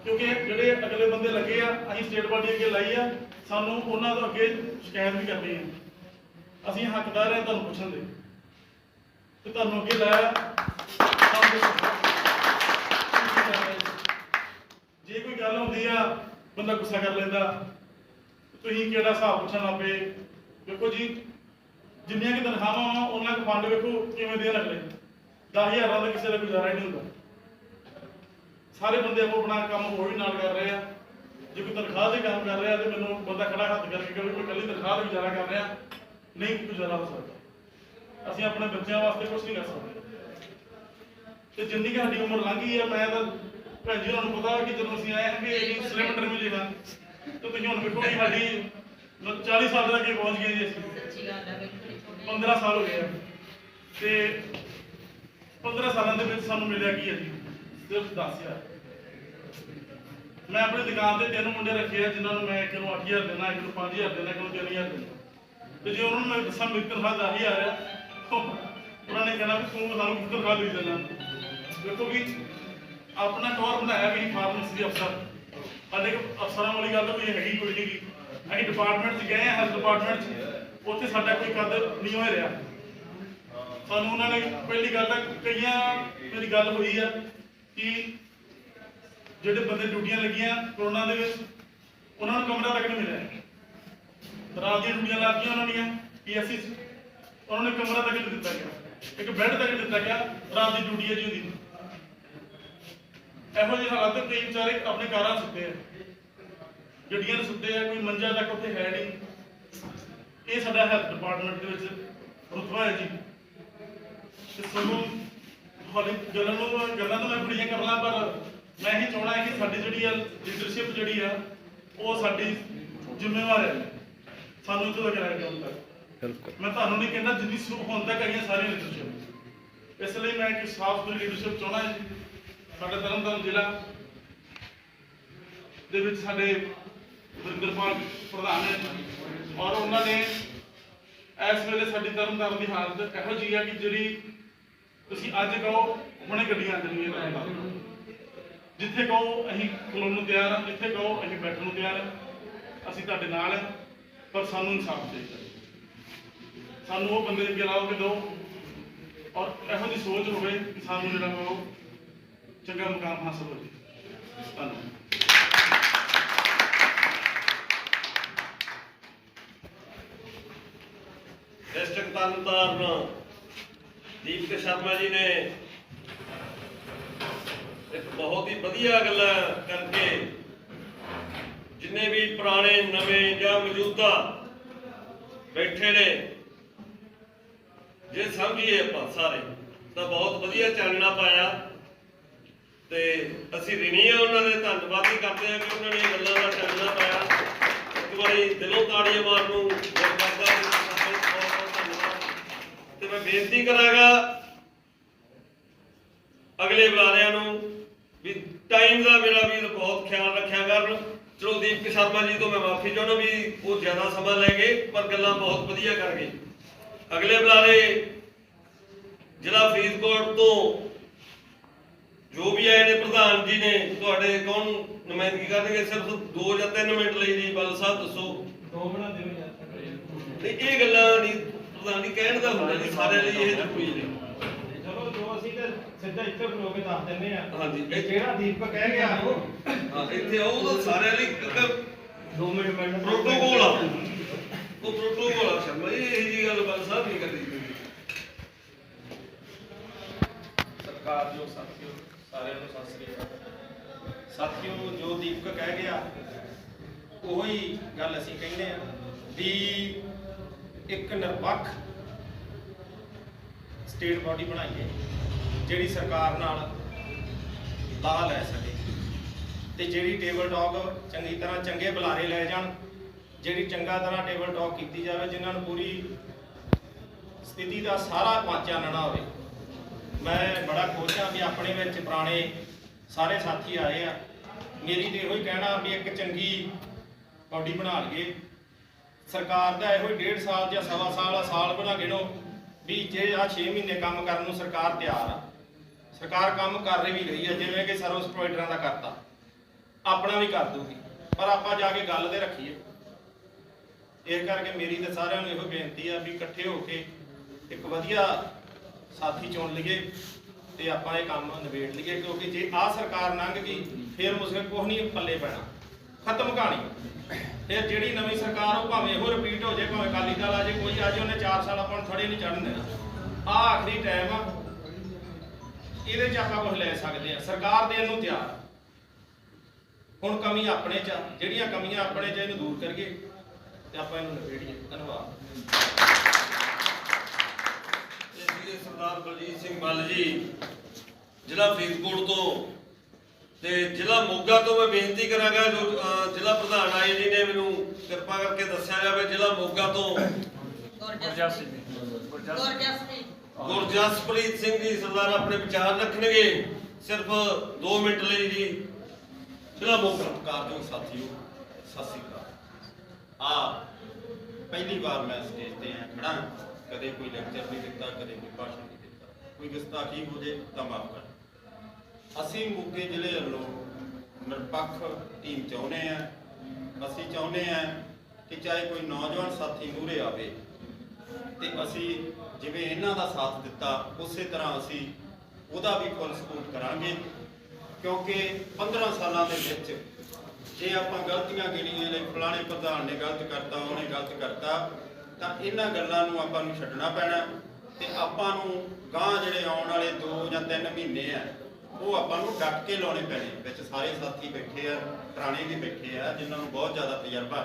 ਕਿਉਂਕਿ ਜਿਹੜੇ ਅਗਲੇ ਬੰਦੇ ਲੱਗੇ ਆ, ਅਸੀਂ ਸਟੇਟ ਬਾਡੀ ਅੱਗੇ ਲਾਈ ਆ, ਸਾਨੂੰ ਉਹਨਾਂ ਤੋਂ ਅੱਗੇ ਸ਼ਿਕਾਇਤ ਵੀ ਕਰਨੀ ਹੈ। ਅਸੀਂ ਹੱਕਦਾਰ ਹਾਂ ਤੁਹਾਨੂੰ ਪੁੱਛਣ ਦੇ, ਤੇ ਤੁਹਾਨੂੰ ਅੱਗੇ ਲਾਇਆ। ਜੇ ਕੋਈ ਗੱਲ ਹੁੰਦੀ ਆ ਬੰਦਾ ਗੁੱਸਾ ਕਰ ਲੈਂਦਾ, ਤੁਸੀਂ ਕਿਹੜਾ ਹਿਸਾਬ ਪੁੱਛਣ ਲੱਗ ਪਏ। ਵੇਖੋ ਜੀ, ਜਿੰਨੀਆਂ ਕਿ ਤਨਖਾਹਾਂ ਆ ਉਹਨਾਂ ਕੁ ਫੰਡ ਵੇਖੋ ਕਿਵੇਂ ਦੇ ਅਗਲੇ 10,000 ਦਾ ਕਿਸੇ ਦਾ ਗੁਜ਼ਾਰਾ ਹੀ ਨਹੀਂ ਹੁੰਦਾ। ਸਾਰੇ ਬੰਦੇ ਆਪਣਾ ਕੰਮ ਹੋਰ ਵੀ ਨਾਲ ਕਰ ਰਹੇ ਆ। ਜੇ ਕੋਈ ਤਨਖਾਹ ਦੇ ਕੰਮ ਕਰ ਰਿਹਾ ਤੇ ਮੈਨੂੰ ਬੰਦਾ ਖੜਾ ਹੱਥ ਕਰਕੇ ਕਹੇ ਕੋਈ ਇਕੱਲੀ ਤਨਖਾਹ ਦਾ ਗੁਜ਼ਾਰਾ ਕਰ ਰਿਹਾ, ਨਹੀਂ ਗੁਜ਼ਾਰਾ ਹੋ ਸਕਦਾ। ਅਸੀਂ ਆਪਣੇ ਬੱਚਿਆਂ ਵਾਸਤੇ ਕੁਝ ਨਹੀਂ ਕਰ ਸਕਦੇ। ਤੇ ਜਿੰਨੀ ਕਿ ਸਾਡੀ ਉਮਰ ਲੰਘ ਗਈ ਆ, ਮੈਂ ਤਾਂ ਭੈਣ ਜੀ ਉਹਨਾਂ ਨੂੰ ਪਤਾ ਕਿ ਜਦੋਂ ਅਸੀਂ ਆਏ ਹਾਂ ਕਿ ਇਹ ਸਿਲੰਡਰ ਮਿਲੇਗਾ, ਤੇ ਤੁਸੀਂ ਹੁਣ ਵੇਖੋ ਕਿ ਸਾਡੀ 40 ਸਾਲ ਤੱਕ ਅੱਗੇ ਪਹੁੰਚ ਗਏ ਜੀ। ਅਸੀਂ 15 ਸਾਲ ਹੋ ਗਏ ਆ, ਤੇ 15 ਸਾਲਾਂ ਦੇ ਵਿੱਚ ਸਾਨੂੰ ਮਿਲਿਆ ਕੀ ਹੈ ਜੀ, ਸਿਰਫ 10,000। ਮੈਂ ਆਪਣੀ ਦੁਕਾਨ ਤੇ 3 ਮੁੰਡੇ ਰੱਖੇ ਆ, ਜਿਨ੍ਹਾਂ ਨੂੰ ਮੈਂ ਇੱਕ ਨੂੰ 8,000 ਦੇਣਾ, ਇੱਕ ਨੂੰ 5,000 ਦੇਣਾ, ਇੱਕ ਨੂੰ 3,000 ਦੇਣਾ। ਤੇ ਜੇ ਉਹਨਾਂ ਨੂੰ ਮੈਂ ਦੱਸਾਂ ਮੇਰੀ ਤਨਖਾਹ 10,000 ਆ, ਉਹਨਾਂ ਨੇ ਕਹਿਣਾ ਵੀ ਤੂੰ ਸਾਨੂੰ ਤਨਖਾਹ ਦੇ ਦੇਣਾ। ਦੇਖੋ ਕਿ ਆਪਣਾ ਟੌਰ ਬਣਾਇਆ ਵੀ ਫਾਰਮੇਸੀ ਦੇ ਅਫਸਰ, ਸਾਡੇ ਅਫਸਰਾਂ ਵਾਲੀ ਗੱਲ ਤਾਂ ਕੋਈ ਹੈਗੀ ਕੋਈ ਨਹੀਂ। ਅਸੀਂ ਡਿਪਾਰਟਮੈਂਟ 'ਚ ਗਏ ਹਾਂ, ਹੈਲਥ ਡਿਪਾਰਟਮੈਂਟ 'ਚ, ਉੱਥੇ ਸਾਡਾ ਕੋਈ ਕਦ ਨਹੀਂ ਹੋ ਰਿਹਾ। ਸਾਨੂੰ ਉਹਨਾਂ ਨੇ ਪਹਿਲੀ ਗੱਲ ਤਾਂ ਕਈਆਂ ਮੇਰੀ ਗੱਲ ਹੋਈ ਆ ਕਿ ਜਿਹੜੇ ਬੰਦੇ ਡਿਊਟੀਆਂ ਲੱਗੀਆਂ ਕਰੋਨਾ ਦੇ ਵਿੱਚ, ਉਹਨਾਂ ਨੂੰ ਕਮਰਾ ਤੱਕ ਨਹੀਂ ਮਿਲਿਆ। ਰਾਤ ਦੀਆਂ ਡਿਊਟੀਆਂ ਲੱਗੀਆਂ ਉਹਨਾਂ ਦੀਆਂ PSC 'ਚ, ਉਹਨਾਂ ਨੂੰ ਕਮਰਾ ਤੱਕ ਨਹੀਂ ਦਿੱਤਾ ਗਿਆ, ਇੱਕ ਬੈੱਡ ਤੱਕ ਦਿੱਤਾ ਗਿਆ। ਰਾਤ ਦੀ ਡਿਊਟੀ ਹੈ ਜੀ ਉਹਦੀ। ਇਹੋ ਜਿਹੇ ਹਾਲਾਤ ਕਈ ਵਿਚਾਰੇ ਆਪਣੇ ਕਾਰਾਂ ਸੁੱਤੇ ਆ, ਗੱਡੀਆਂ ਦੇ ਸੁੱਤੇ ਆ, ਕੋਈ ਮੰਜਾ ਤੱਕ ਉੱਥੇ ਹੈ ਨਹੀਂ। ਇਹ ਸਾਡਾ ਹੈਲਥ ਡਿਪਾਰਟਮੈਂਟ ਦੇ ਵਿੱਚ ਰੁਤਬਾ ਹੈ ਜੀ। ਤੇ ਸਾਨੂੰ ਹਾਲੇ ਗੱਲਾਂ ਤਾਂ ਮੈਂ ਬੜੀਆਂ ਕਰ ਲਾਂ, ਪਰ ਮੈਂ ਇਹੀ ਚਾਹਣਾ ਹੈ ਕਿ ਸਾਡੀ ਜਿਹੜੀ ਆ ਲੀਡਰਸ਼ਿਪ ਜਿਹੜੀ ਆ ਉਹ ਸਾਡੀ ਜ਼ਿੰਮੇਵਾਰ ਹੈ। ਸਾਨੂੰ ਇੱਥੋਂ ਤੱਕ ਰਹਿ ਕੇ ਹੁਣ ਤੱਕ ਮੈਂ ਤੁਹਾਨੂੰ ਨਹੀਂ ਕਹਿੰਦਾ ਜਿੰਨੀ ਹੁਣ ਤੱਕ ਆਈਆਂ ਸਾਰੀਆਂ ਲੀਡਰਸ਼ਿਪ। ਇਸ ਲਈ ਮੈਂ ਇੱਕ ਸਾਫ਼ ਸੁਥਰੀ ਲੀਡਰਸ਼ਿਪ ਚਾਹੁੰਦਾ ਹੈ। ਸਾਡੇ ਤਰਨਤਾਰਨ ਜ਼ਿਲ੍ਹਾ ਦੇ ਵਿੱਚ ਸਾਡੇ ਵਰਿੰਦਰਪਾਲ ਪ੍ਰਧਾਨ ਨੇ, ਔਰ ਉਹਨਾਂ ਨੇ ਇਸ ਵੇਲੇ ਸਾਡੀ ਤਰਨਤਾਰਨ ਦੀ ਹਾਲਤ ਇਹੋ ਜਿਹੀ ਆ ਕਿ ਜਿਹੜੀ ਤੁਸੀਂ ਅੱਜ ਕਹੋ ਹੁਣੇ ਗੱਡੀਆਂ ਆ ਜਾਣਗੀਆਂ ਤਰਨਤਾਰਨ। ਜਿੱਥੇ ਕਹੋ ਅਸੀਂ ਖਲੋਣ ਨੂੰ ਤਿਆਰ ਹਾਂ, ਜਿੱਥੇ ਕਹੋ ਅਸੀਂ ਬੈਠਣ ਨੂੰ ਤਿਆਰ ਹਾਂ। ਅਸੀਂ ਤੁਹਾਡੇ ਨਾਲ ਹਾਂ, ਪਰ ਸਾਨੂੰ ਇਨਸਾਫ ਚਾਹੀਦਾ। ਸਾਨੂੰ ਉਹ ਬੰਦੇ ਅੱਗੇ ਲਾਓ ਕੇ ਦਿਓ, ਔਰ ਇਹੋ ਜਿਹੀ ਸੋਚ ਹੋਵੇ ਕਿ ਸਾਨੂੰ ਜਿਹੜਾ ਉਹ ਚੰਗਾ ਮੁਕਾਮ ਹਾਸਲ ਹੋ ਜਾਵੇ। ਧੰਨਵਾਦ। ਤਰਨਤਾਰਨ ਦੀਪਕ ਸ਼ਰਮਾ ਜੀ ਨੇ ਇੱਕ ਬਹੁਤ ਹੀ ਵਧੀਆ ਗੱਲ ਕਰਕੇ ਜਿੰਨੇ ਵੀ ਪੁਰਾਣੇ ਨਵੇਂ ਜਾਂ ਮੌਜੂਦਾ ਬੈਠੇ ਨੇ ਜੇ ਸਮਝੀਏ ਆਪਾਂ ਸਾਰੇ ਤਾਂ ਬਹੁਤ ਵਧੀਆ ਚਾਨਣਾ ਪਾਇਆ ਤੇ ਅਸੀਂ ਰਿਣੀ ਆ ਉਹਨਾਂ ਦੇ ਧੰਨਵਾਦ ਹੀ ਕਰਦੇ ਆ ਕਿ ਉਹਨਾਂ ਨੇ ਇਹ ਗੱਲਾਂ ਦਾ ਚਾਨਣਾ ਪਾਇਆ। ਇੱਕ ਵਾਰੀ ਦਿਲੋਂ ਤਾੜੀਆਂ ਮਾਰਨ ਨੂੰ ਦਿਲ ਕਰਦਾ ਬਹੁਤ ਧੰਨਵਾਦ ਤੇ ਮੈਂ ਬੇਨਤੀ ਕਰਾਂਗਾ ਅਗਲੇ ਬੁਲਾਰਿਆਂ ਨੂੰ ਵੀ ਟਾਈਮ ਦਾ ਮੇਰਾ ਵੀ ਬਹੁਤ ਖਿਆਲ ਰੱਖਿਆ ਕਰਨ। ਚਲੋ ਦੀਪਕ ਸ਼ਰਮਾ ਜੀ ਤੋਂ ਮੈਂ ਮਾਫੀ ਚਾਹੁੰਦਾ ਵੀ ਉਹ ਜ਼ਿਆਦਾ ਸਮਾਂ ਲੈ ਗਏ ਪਰ ਗੱਲਾਂ ਬਹੁਤ ਵਧੀਆ ਕਰ ਗਏ। ਅਗਲੇ ਬੁਲਾਰੇ ਜ਼ਿਲ੍ਹਾ ਫਰੀਦਕੋਟ ਤੋਂ ਜੋ ਵੀ ਆਏ ਨੇ ਪ੍ਰਧਾਨ ਜੀ ਨੇ ਤੁਹਾਡੇ ਕੌਣ ਨੁਮਾਇੰਦਗੀ ਕਰਨਗੇ ਸਿਰਫ 2 ਜਾਂ 3 ਮਿੰਟ ਲਈ ਜੀ ਬਲ ਸਾਹਿਬ ਦੱਸੋ। 2 ਮਿੰਟ ਦਿਓ ਨਹੀਂ ਇਹ ਗੱਲਾਂ ਨਹੀਂ ਪ੍ਰਧਾਨ ਜੀ ਕਹਿਣ ਦਾ ਹੁੰਦਾ ਜੀ ਸਾਰਿਆਂ ਲਈ ਇਹ ਜ਼ਰੂਰੀ ਨੇ। ਚਲੋ ਜੋ ਅਸੀਂ ਤੇ ਸਿੱਧਾ ਇੱਥੇ ਖਲੋ ਕੇ ਦੱਸ ਦਿੰਦੇ ਆ ਹਾਂਜੀ ਇਹ ਜਿਹੜਾ ਦੀਪਕ ਕਹਿ ਗਿਆ ਹਾਂ ਇੱਥੇ ਆਓ ਤਾਂ ਸਾਰਿਆਂ ਲਈ 2 ਮਿੰਟ ਪ੍ਰੋਟੋਕੋਲ ਆ ਉਹ ਪ੍ਰੋਟੋਕੋਲ ਆ ਸ਼ਰਮਾ ਇਹ ਜੀ ਗੱਲ ਬਲ ਸਾਹਿਬ ਨਹੀਂ ਕਰਦੀ। ਸਤਿਕਾਰਯੋਗ ਸਾਥੀਓ ਸਾਰਿਆਂ ਨੂੰ ਸਤਿ ਸ੍ਰੀ ਅਕਾਲ। ਸਾਥੀਓ ਜੋ ਦੀਪਕ ਕਹਿ ਗਿਆ ਉਹੀ ਗੱਲ ਅਸੀਂ ਕਹਿੰਦੇ ਆ ਵੀ ਇੱਕ ਨਿਰਪੱਖ ਸਟੇਟ ਬਾਡੀ ਬਣਾਈਏ ਜਿਹੜੀ ਸਰਕਾਰ ਨਾਲ ਲਾਹਾ ਲੈ ਸਕੇ ਤੇ ਜਿਹੜੀ ਟੇਬਲ ਟਾਕ ਚੰਗੀ ਤਰ੍ਹਾਂ ਚੰਗੇ ਬੁਲਾਰੇ ਲੈ ਜਾਣ ਜਿਹੜੀ ਚੰਗਾ ਤਰ੍ਹਾਂ ਟੇਬਲ ਟਾਕ ਕੀਤੀ ਜਾਵੇ ਜਿਨ੍ਹਾਂ ਨੂੰ ਪੂਰੀ ਸਥਿਤੀ ਦਾ ਸਾਰਾ ਚਾਨਣਾ ਹੋਵੇ। ਮੈਂ ਬੜਾ ਖੁਸ਼ ਹਾਂ ਵੀ ਆਪਣੇ ਵਿੱਚ ਪੁਰਾਣੇ ਸਾਰੇ ਸਾਥੀ ਆਏ ਆ। ਮੇਰੀ ਤੇ ਇਹੋ ਹੀ ਕਹਿਣਾ ਵੀ ਇੱਕ ਚੰਗੀ ਬਾਡੀ ਬਣਾ ਲਈਏ। ਸਰਕਾਰ ਦਾ ਇਹੋ ਹੀ 1.5 ਸਾਲ ਜਾਂ ਸਵਾ ਸਾਲ ਬਣਾ ਗਿਣੋ ਵੀ ਜੇ ਆ 6 ਮਹੀਨੇ ਕੰਮ ਕਰਨ ਨੂੰ ਸਰਕਾਰ ਤਿਆਰ ਆ। ਸਰਕਾਰ ਕੰਮ ਕਰ ਰਹੀ ਵੀ ਰਹੀ ਹੈ ਜਿਵੇਂ ਕਿ ਸਰਵਿਸ ਪ੍ਰੋਵਾਈਡਰਾਂ ਦਾ ਕਰਤਾ ਆਪਣਾ ਵੀ ਕਰ ਦੂਗੀ ਪਰ ਆਪਾਂ ਜਾ ਕੇ ਗੱਲ ਤੇ ਰੱਖੀਏ। ਇਸ ਕਰਕੇ ਮੇਰੀ ਤੇ ਸਾਰਿਆਂ ਨੂੰ ਇਹੋ ਬੇਨਤੀ ਆ ਵੀ ਇਕੱਠੇ ਹੋ ਕੇ ਇੱਕ ਵਧੀਆ ਸਾਥੀ ਚੁਣ ਲਈਏ ਤੇ ਆਪਾਂ ਇਹ ਕੰਮ ਨਿਬੇੜ ਲਈਏ ਕਿਉਂਕਿ ਜੇ ਆਹ ਸਰਕਾਰ ਲੰਘ ਗਈ ਫਿਰ ਮੁਸਲੇ ਕੁਛ ਨਹੀਂ ਪੱਲੇ ਪੈਣਾ ਖਤਮ ਕਹਾਣੀ। ਫਿਰ ਜਿਹੜੀ ਨਵੀਂ ਸਰਕਾਰ ਉਹ ਭਾਵੇਂ ਇਹੋ ਰਿਪੀਟ ਹੋ ਜਾਏ ਭਾਵੇਂ ਅਕਾਲੀ ਦਲ ਆ ਜੇ ਕੋਈ ਆ ਜੇ ਉਹਨੇ 4 ਸਾਲ ਆਪਾਂ ਨੂੰ ਥੜੇ ਨਹੀਂ ਚੜਨ ਦੇਣਾ। ਆਹ ਆਖਰੀ ਟਾਈਮ ਆ ਇਹਦੇ 'ਚ ਆਪਾਂ ਕੁਝ ਲੈ ਸਕਦੇ ਆ। ਸਰਕਾਰ ਦੇਣ ਨੂੰ ਤਿਆਰ ਹੁਣ ਕਮੀ ਆਪਣੇ 'ਚ ਜਿਹੜੀਆਂ ਕਮੀਆਂ ਆਪਣੇ 'ਚ ਇਹਨੂੰ ਦੂਰ ਕਰੀਏ ਤੇ ਆਪਾਂ ਇਹਨੂੰ ਨਿਬੇੜੀਏ। ਧੰਨਵਾਦ। ਸਰਦਾਰ ਬਲਜੀਤ ਸਿੰਘ ਬੱਲ ਜੀ ਜ਼ਿਲ੍ਹਾ ਫਰੀਦਕੋਟ ਤੋਂ ਤੇ ਜ਼ਿਲ੍ਹਾ ਮੋਗਾ ਤੋਂ ਮੈਂ ਬੇਨਤੀ ਕਰਾਂਗਾ ਜੋ ਜ਼ਿਲ੍ਹਾ ਪ੍ਰਧਾਨ ਆਏ ਜੀ ਨੇ ਮੈਨੂੰ ਕਿਰਪਾ ਕਰਕੇ ਦੱਸਿਆ ਜਾਵੇ ਜ਼ਿਲ੍ਹਾ ਮੋਗਾ ਤੋਂ ਗੁਰਜਸਪ੍ਰੀਤ ਸਿੰਘ ਜੀ ਸਰਦਾਰ ਆਪਣੇ ਵਿਚਾਰ ਰੱਖਣਗੇ ਸਿਰਫ 2 ਮਿੰਟ ਲਈ ਜੀ। ਜ਼ਿਲ੍ਹਾ ਮੋਗਾ। ਸਤਿਕਾਰਯੋਗ ਸਾਥੀਓ ਸਤਿ ਸ੍ਰੀ ਅਕਾਲ। ਆ ਪਹਿਲੀ ਵਾਰ ਮੈਂ ਸਟੇਜ ਤੇ ਖੜਾ ਕਦੇ ਕੋਈ ਲੈਕਚਰ ਨਹੀਂ ਦਿੱਤਾ ਕਦੇ ਕੋਈ ਭਾਸ਼ਣ ਨਹੀਂ ਦਿੱਤਾ ਕੋਈ ਗੁਸਤਾਖੀ ਹੋ ਜੇ ਤਾਂ ਮਾਫ ਕਰ। ਅਸੀਂ ਮੋਗੇ ਜ਼ਿਲ੍ਹੇ ਵੱਲੋਂ ਨਿਰਪੱਖ ਟੀਮ ਚਾਹੁੰਦੇ ਆ। ਅਸੀਂ ਚਾਹੁੰਦੇ ਆ ਕਿ ਚਾਹੇ ਕੋਈ ਨੌਜਵਾਨ ਸਾਥੀ ਮੂਹਰੇ ਆਵੇ ਤੇ ਅਸੀਂ ਜਿਵੇਂ ਇਹਨਾਂ ਦਾ ਸਾਥ ਦਿੱਤਾ ਉਸੇ ਤਰ੍ਹਾਂ ਅਸੀਂ ਉਹਦਾ ਵੀ ਫੁੱਲ ਸਪੋਰਟ ਕਰਾਂਗੇ ਕਿਉਂਕਿ 15 ਸਾਲਾਂ ਦੇ ਵਿੱਚ ਜੇ ਆਪਾਂ ਗਲਤੀਆਂ ਗਿਣੀਆਂ ਨੇ ਫਲਾਣੇ ਪ੍ਰਧਾਨ ਨੇ ਗਲਤ ਕਰਤਾ ਉਹਨੇ ਗਲਤ ਕਰਤਾ ਤਾਂ ਇਹਨਾਂ ਗੱਲਾਂ ਨੂੰ ਆਪਾਂ ਨੂੰ ਛੱਡਣਾ ਪੈਣਾ ਤੇ ਆਪਾਂ ਨੂੰ ਗਾਂ ਜਿਹੜੇ ਆਉਣ ਵਾਲੇ 2 ਜਾਂ 3 ਮਹੀਨੇ ਆ ਉਹ ਆਪਾਂ ਨੂੰ ਡਟ ਕੇ ਲਾਉਣੇ ਪੈਣੇ। ਵਿੱਚ ਸਾਰੇ ਸਾਥੀ ਬੈਠੇ ਆ ਪੁਰਾਣੇ ਵੀ ਬੈਠੇ ਆ ਜਿਨ੍ਹਾਂ ਨੂੰ ਬਹੁਤ ਜ਼ਿਆਦਾ ਤਜਰਬਾ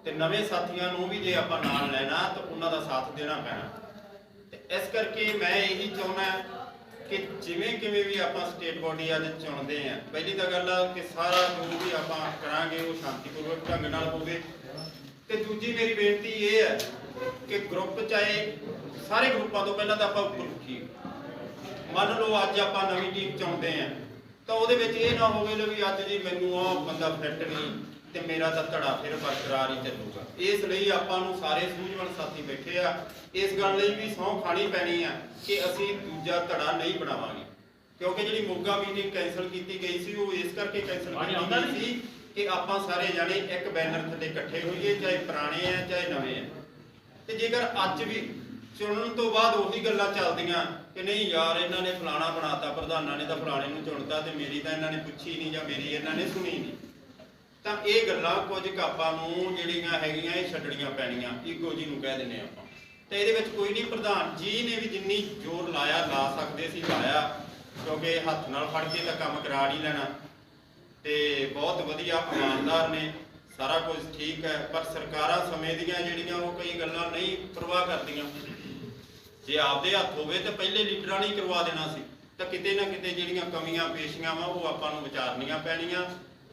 ਤੇ ਨਵੇਂ ਸਾਥੀਆਂ ਨੂੰ ਵੀ ਜੇ ਆਪਾਂ ਨਾਲ ਲੈਣਾ ਤਾਂ ਉਹਨਾਂ ਦਾ ਸਾਥ ਦੇਣਾ ਪੈਣਾ। ਤੇ ਇਸ ਕਰਕੇ ਮੈਂ ਇਹੀ ਚਾਹੁੰਦਾ ਕਿ ਜਿਵੇਂ ਕਿਵੇਂ ਵੀ ਆਪਾਂ ਸਟੇਟ ਬਾਡੀ ਅੱਜ ਚੁਣਦੇ ਆ ਪਹਿਲੀ ਤਾਂ ਗੱਲ ਆ ਕਿ ਸਾਰਾ ਜੋ ਵੀ ਆਪਾਂ ਕਰਾਂਗੇ ਉਹ ਸ਼ਾਂਤੀਪੂਰਵਕ ਢੰਗ ਨਾਲ ਹੋਵੇ ਤੇ ਦੂਜੀ ਮੇਰੀ ਬੇਨਤੀ ਇਹ ਹੈ ਕਿ ਗਰੁੱਪ ਚਾਹੇ ਸਾਰੇ ਗਰੁੱਪਾਂ ਤੋਂ ਪਹਿਲਾਂ ਤਾਂ ਆਪਾਂ ਉੱਪਰ ਉੱਠੀਏ। ਮੰਨ ਲਓ ਅੱਜ ਆਪਾਂ ਨਵੀਂ ਟੀਮ ਚਾਹੁੰਦੇ ਆ ਤਾਂ ਉਹਦੇ ਵਿੱਚ ਇਹ ਨਾ ਹੋਵੇ ਵੀ ਅੱਜ ਜੀ ਮੈਨੂੰ ਆਹ ਬੰਦਾ ਫਿੱਟ ਨਹੀਂ ਤੇ ਮੇਰਾ ਤਾਂ ਧੜਾ ਫਿਰ ਬਰਕਰਾਰ ਹੀ ਚੱਲੂਗਾ। ਇਸ ਲਈ ਆਪਾਂ ਨੂੰ ਸਾਰੇ ਸੂਝਵਾਨ ਸਾਥੀ ਬੈਠੇ ਆ ਇਸ ਗੱਲ ਲਈ ਵੀ ਸਹੁੰ ਖਾਣੀ ਪੈਣੀ ਆ ਕਿ ਅਸੀਂ ਦੂਜਾ ਧੜਾ ਨਹੀਂ ਬਣਾਵਾਂਗੇ ਕਿਉਂਕਿ ਜਿਹੜੀ ਮੋਗਾ ਮੀਟਿੰਗ ਕੈਂਸਲ ਕੀਤੀ ਗਈ ਸੀ ਉਹ ਇਸ ਕਰਕੇ ਕੈਂਸਲ ਕੀਤੀ ਗਈ ਸੀ ਕਿ ਆਪਾਂ ਸਾਰੇ ਜਾਣੇ ਇੱਕ ਬੈਨਰ ਥੱਲੇ ਇਕੱਠੇ ਹੋਈਏ ਚਾਹੇ ਪੁਰਾਣੇ ਆ ਚਾਹੇ ਨਵੇਂ ਆ। ਤੇ ਜੇਕਰ ਅੱਜ ਵੀ ਚੁਣਨ ਤੋਂ ਬਾਅਦ ਉਹੀ ਗੱਲਾਂ ਚੱਲਦੀਆਂ ਕਿ ਨਹੀਂ ਯਾਰ ਇਹਨਾਂ ਨੇ ਫਲਾਣਾ ਬਣਾਤਾ ਪ੍ਰਧਾਨਾਂ ਨੇ ਤਾਂ ਫਲਾਣੇ ਨੂੰ ਚੁਣਤਾ ਤੇ ਮੇਰੀ ਤਾਂ ਇਹਨਾਂ ਨੇ ਪੁੱਛੀ ਨਹੀਂ ਜਾਂ ਮੇਰੀ ਇਹਨਾਂ ਨੇ ਸੁਣੀ ਨਹੀਂ ਤਾਂ ਇਹ ਗੱਲਾਂ ਕੁਝ ਕਾਪਾਂ ਨੂੰ ਜਿਹੜੀਆਂ ਹੈਗੀਆਂ ਇਹ ਛੱਡਣੀਆਂ ਪੈਣੀਆਂ। ਈਗੋ ਜੀ ਨੂੰ ਕਹਿ ਦਿੰਦੇ ਆਪਾਂ ਤੇ ਇਹਦੇ ਵਿੱਚ ਕੋਈ ਨਹੀਂ, ਪ੍ਰਧਾਨ ਜੀ ਨੇ ਵੀ ਜਿੰਨੀ ਜ਼ੋਰ ਲਾਇਆ ਲਾ ਸਕਦੇ ਸੀ ਲਾਇਆ, ਕਿਉਂਕਿ ਹੱਥ ਨਾਲ ਫੜ ਕੇ ਤਾਂ ਕੰਮ ਕਰਾ ਨਹੀਂ ਲੈਣਾ। ਤੇ ਬਹੁਤ ਵਧੀਆ ਇਮਾਨਦਾਰ ਨੇ, ਸਾਰਾ ਕੁਝ ਠੀਕ ਹੈ। ਪਰ ਸਰਕਾਰਾਂ ਸਮੇਂ ਦੀਆਂ ਜਿਹੜੀਆਂ ਉਹ ਕਈ ਗੱਲਾਂ ਨਹੀਂ ਪਰਵਾਹ ਕਰਦੀਆਂ। ਜੇ ਆਪਦੇ ਹੱਥ ਹੋਵੇ ਤਾਂ ਪਹਿਲੇ ਲੀਡਰਾਂ ਨੇ ਕਰਵਾ ਦੇਣਾ ਸੀ, ਤਾਂ ਕਿਤੇ ਨਾ ਕਿਤੇ ਜਿਹੜੀਆਂ ਕਮੀਆਂ ਪੇਸ਼ੀਆਂ ਵਾ ਉਹ ਆਪਾਂ ਨੂੰ ਵਿਚਾਰਨੀਆਂ ਪੈਣੀਆਂ,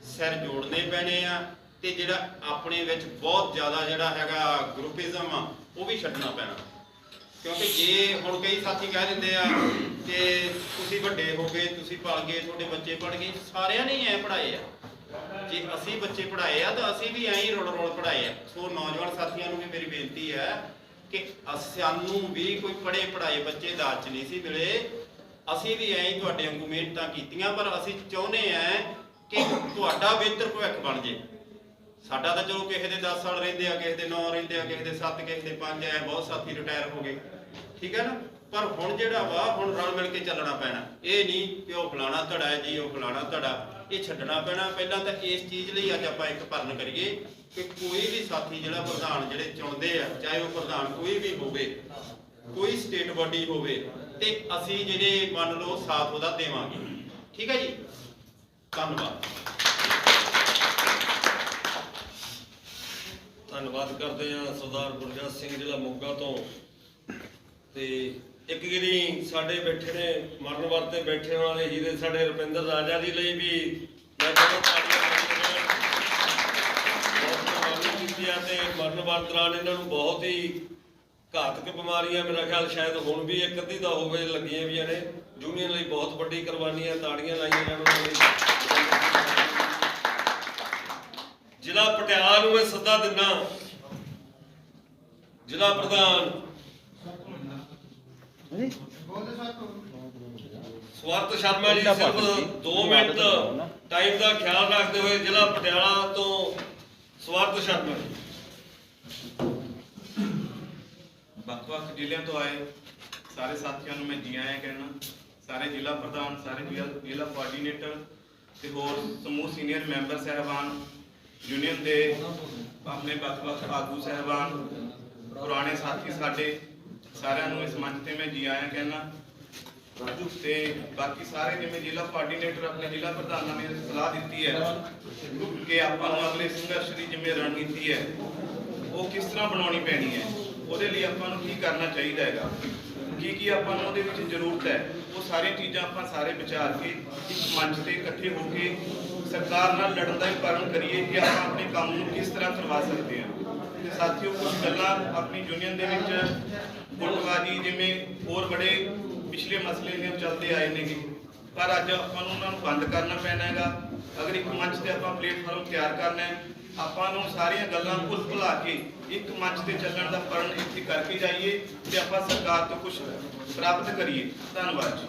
ਸਿਰ ਜੋੜਨੇ ਪੈਣੇ ਆ। ਤੇ ਜਿਹੜਾ ਆਪਣੇ ਵਿੱਚ ਬਹੁਤ ਜ਼ਿਆਦਾ ਜਿਹੜਾ ਹੈਗਾ ਗਰੁੱਪਿਜ਼ਮ ਆ ਉਹ ਵੀ ਛੱਡਣਾ ਪੈਣਾ। ਕਿਉਂਕਿ ਜੇ ਹੁਣ ਕਈ ਸਾਥੀ ਕਹਿ ਦਿੰਦੇ ਆ ਕਿ ਤੁਸੀਂ ਵੱਡੇ ਹੋ ਗਏ, ਤੁਸੀਂ ਪਲ ਗਏ, ਤੁਹਾਡੇ ਬੱਚੇ ਪੜ੍ਹ ਗਏ, ਸਾਰਿਆਂ ਨੇ ਐ ਪੜ੍ਹਾਏ ਆ। ਜੇ ਅਸੀਂ ਬੱਚੇ ਪੜ੍ਹਾਏ ਆ ਤਾਂ ਅਸੀਂ ਵੀ ਐਂ ਹੀ ਰੋਲ ਪੜ੍ਹਾਏ ਆ। ਸੋ ਨੌਜਵਾਨ ਸਾਥੀਆਂ ਨੂੰ ਵੀ ਮੇਰੀ ਬੇਨਤੀ ਹੈ ਕਿ ਸਾਨੂੰ ਵੀ ਕੋਈ ਪੜ੍ਹੇ ਪੜ੍ਹਾਏ ਬੱਚੇ ਦਾਜ 'ਚ ਨਹੀਂ ਸੀ ਮਿਲੇ। ਅਸੀਂ ਵੀ ਐਂ ਹੀ ਤੁਹਾਡੇ ਵਾਂਗੂ ਮਿਹਨਤਾਂ ਕੀਤੀਆਂ, ਪਰ ਅਸੀਂ ਚਾਹੁੰਦੇ ਆ ਕਿ ਤੁਹਾਡਾ ਬਿਹਤਰ ਭਵਿੱਖ ਬਣ ਜੇ। ਸਾਡਾ ਤਾਂ ਚਲੋ ਕਿਸੇ ਦੇ 10 ਸਾਲ ਰਹਿੰਦੇ ਆ, ਕਿਸੇ ਦੇ 9 ਰਹਿੰਦੇ ਆ, ਕਿਸੇ ਦੇ 7, ਕਿਸੇ ਦੇ 5 ਐ, ਬਹੁਤ ਸਾਥੀ ਰਿਟਾਇਰ ਹੋ ਗਏ, ਠੀਕ ਹੈ ਨਾ। ਪਰ ਹੁਣ ਜਿਹੜਾ ਵਾ ਹੁਣ ਰਲ ਮਿਲ ਕੇ ਚੱਲਣਾ ਪੈਣਾ। ਇਹ ਨਹੀਂ ਕਿ ਉਹ ਫਲਾਣਾ ਧੜਾ ਹੈ ਜੀ, ਉਹ ਫਲਾਣਾ ਧੜਾ, ਇਹ ਛੱਡਣਾ ਪੈਣਾ। ਪਹਿਲਾਂ ਤਾਂ ਇਸ ਚੀਜ਼ ਲਈ ਅੱਜ ਆਪਾਂ ਇੱਕ ਭਰਨ ਕਰੀਏ ਕਿ ਕੋਈ ਵੀ ਸਾਥੀ ਜਿਹੜਾ ਪ੍ਰਧਾਨ ਜਿਹੜੇ ਚੁਣਦੇ ਆ, ਚਾਹੇ ਉਹ ਪ੍ਰਧਾਨ ਕੋਈ ਵੀ ਹੋਵੇ, ਕੋਈ ਸਟੇਟ ਬਾਡੀ ਹੋਵੇ, ਤੇ ਅਸੀਂ ਜਿਹੜੇ ਮੰਨ ਲਓ ਸਾਥ ਉਹਦਾ ਦੇਵਾਂਗੇ, ਠੀਕ ਹੈ ਜੀ। ਧੰਨਵਾਦ। ਧੰਨਵਾਦ ਕਰਦੇ ਹਾਂ ਸਰਦਾਰ ਗੁਰਜਸ ਸਿੰਘ ਜ਼ਿਲ੍ਹਾ ਮੋਗਾ ਤੋਂ। ਤੇ ਇੱਕ ਗਿਰੀ ਸਾਡੇ ਬੈਠੇ ਨੇ ਮਰਨ ਵਰਤੇ ਬੈਠੇ ਵਾਲੇ ਹੀਰੇ ਸਾਡੇ ਰੁਪਿੰਦਰ ਰਾਜਾ ਜੀ ਲਈ ਵੀ ਮੈਂ ਬਹੁਤ ਕੀਤੀ ਆ। ਤੇ ਮਰਨ ਵਰਤ ਦੌਰਾਨ ਇਹਨਾਂ ਨੂੰ ਬਹੁਤ ਹੀ ਘਾਤਕ ਬਿਮਾਰੀਆਂ, ਮੇਰਾ ਖਿਆਲ ਸ਼ਾਇਦ ਹੁਣ ਵੀ ਇੱਕ ਅੱਧੀ ਦਾ ਹੋਵੇ, ਲੱਗੀਆਂ ਵੀਆਂ ਨੇ। ਯੂਨੀਅਨ ਲਈ ਬਹੁਤ ਵੱਡੀ ਕੁਰਬਾਨੀਆਂ, ਤਾੜੀਆਂ ਲਾਈਆਂ ਜਾਣ ਵਾਲੀਆਂ। ਜ਼ਿਲ੍ਹਾ ਪਟਿਆਲਾ ਨੂੰ ਮੈਂ ਸੱਦਾ ਦਿੰਦਾ, ਜ਼ਿਲ੍ਹਾ ਪ੍ਰਧਾਨ ਸਵਰਤ ਸ਼ਰਮਾ ਜੀ ਸਿਰਫ 2 ਮਿੰਟ ਟਾਈਮ ਦਾ ਖਿਆਲ ਰੱਖਦੇ ਹੋਏ ਜ਼ਿਲ੍ਹਾ ਪਟਿਆਲਾ ਤੋਂ ਸਵਰਤ ਸ਼ਰਮਾ ਜੀ। ਵੱਖ-ਵੱਖ ਜ਼ਿਲ੍ਹਿਆਂ ਤੋਂ ਆਏ ਸਾਰੇ ਸਾਥੀਆਂ ਨੂੰ ਮੈਂ ਜੀ ਆਇਆਂ ਕਹਿਣਾ। ਸਾਰੇ ਜ਼ਿਲ੍ਹਾ ਪ੍ਰਧਾਨ, ਸਾਰੇ ਜ਼ਿਲ੍ਹਾ ਕੋਆਰਡੀਨੇਟਰ ਤੇ ਹੋਰ ਸਮੂਹ ਸੀਨੀਅਰ ਮੈਂਬਰ ਸਾਹਿਬਾਨ, ਯੂਨੀਅਨ ਦੇ ਆਪਣੇ ਵੱਖ-ਵੱਖ ਆਗੂ ਸਾਹਿਬਾਨ, ਪੁਰਾਣੇ ਸਾਥੀ ਸਾਡੇ, ਸਾਰਿਆਂ ਨੂੰ ਇਸ ਮੰਚ ਤੇ ਮੈਂ ਜੀ ਆਇਆਂ ਕਹਿਣਾ। ਤੇ ਬਾਕੀ ਸਾਰੇ ਜਿਵੇਂ ਜ਼ਿਲ੍ਹਾ ਕੋਆਰਡੀਨੇਟਰ ਆਪਣੇ ਜ਼ਿਲ੍ਹਾ ਪ੍ਰਧਾਨਾਂ ਨੇ ਸਲਾਹ ਦਿੱਤੀ ਹੈ ਕਿ ਆਪਾਂ ਨੂੰ ਅਗਲੇ ਸੰਘਰਸ਼ ਦੀ ਜਿਵੇਂ ਰਣਨੀਤੀ ਹੈ ਉਹ ਕਿਸ ਤਰ੍ਹਾਂ ਬਣਾਉਣੀ ਪੈਣੀ ਹੈ, ਉਹਦੇ ਲਈ ਆਪਾਂ ਨੂੰ ਕੀ ਕਰਨਾ ਚਾਹੀਦਾ ਹੈਗਾ, ਕੀ ਆਪਾਂ ਨੂੰ ਉਹਦੇ ਵਿੱਚ ਜ਼ਰੂਰਤ ਹੈ, ਉਹ ਸਾਰੀਆਂ ਚੀਜ਼ਾਂ ਆਪਾਂ ਸਾਰੇ ਵਿਚਾਰ ਕੇ ਇੱਕ ਮੰਚ ਤੇ ਇਕੱਠੇ ਹੋ ਕੇ ਸਰਕਾਰ ਨਾਲ ਲੜਨ ਦਾ ਹੀ ਪ੍ਰਣ ਕਰੀਏ ਕਿ ਆਪਾਂ ਆਪਣੇ ਕੰਮ ਨੂੰ ਕਿਸ ਤਰ੍ਹਾਂ ਕਰਵਾ ਸਕਦੇ ਹਾਂ। ਤੇ ਸਾਥੀਓ, ਕੁਝ ਗੱਲਾਂ ਆਪਣੀ ਯੂਨੀਅਨ ਦੇ ਵਿੱਚ ਗੁੱਟਬਾਜ਼ੀ ਜਿਵੇਂ ਹੋਰ ਬੜੇ ਪਿਛਲੇ ਮਸਲੇ ਨੇ ਚੱਲਦੇ ਆਏ ਨੇਗੇ, ਪਰ ਅੱਜ ਆਪਾਂ ਨੂੰ ਉਹਨਾਂ ਨੂੰ ਬੰਦ ਕਰਨਾ ਪੈਣਾ ਹੈਗਾ। ਅਗਰ ਇੱਕ ਮੰਚ ਤੇ ਆਪਾਂ ਪਲੇਟਫਾਰਮ ਤਿਆਰ ਕਰਨਾ ਹੈ, ਆਪਾਂ ਨੂੰ ਸਾਰੀਆਂ ਗੱਲਾਂ ਭੁੱਲ ਭੁਲਾ ਕੇ ਇੱਕ ਮੰਚ ਤੇ ਚੱਲਣ ਦਾ ਪ੍ਰਣ ਇੱਥੇ ਕਰਕੇ ਜਾਈਏ ਤੇ ਆਪਾਂ ਸਰਕਾਰ ਤੋਂ ਕੁਝ ਪ੍ਰਾਪਤ ਕਰੀਏ। ਧੰਨਵਾਦ ਜੀ।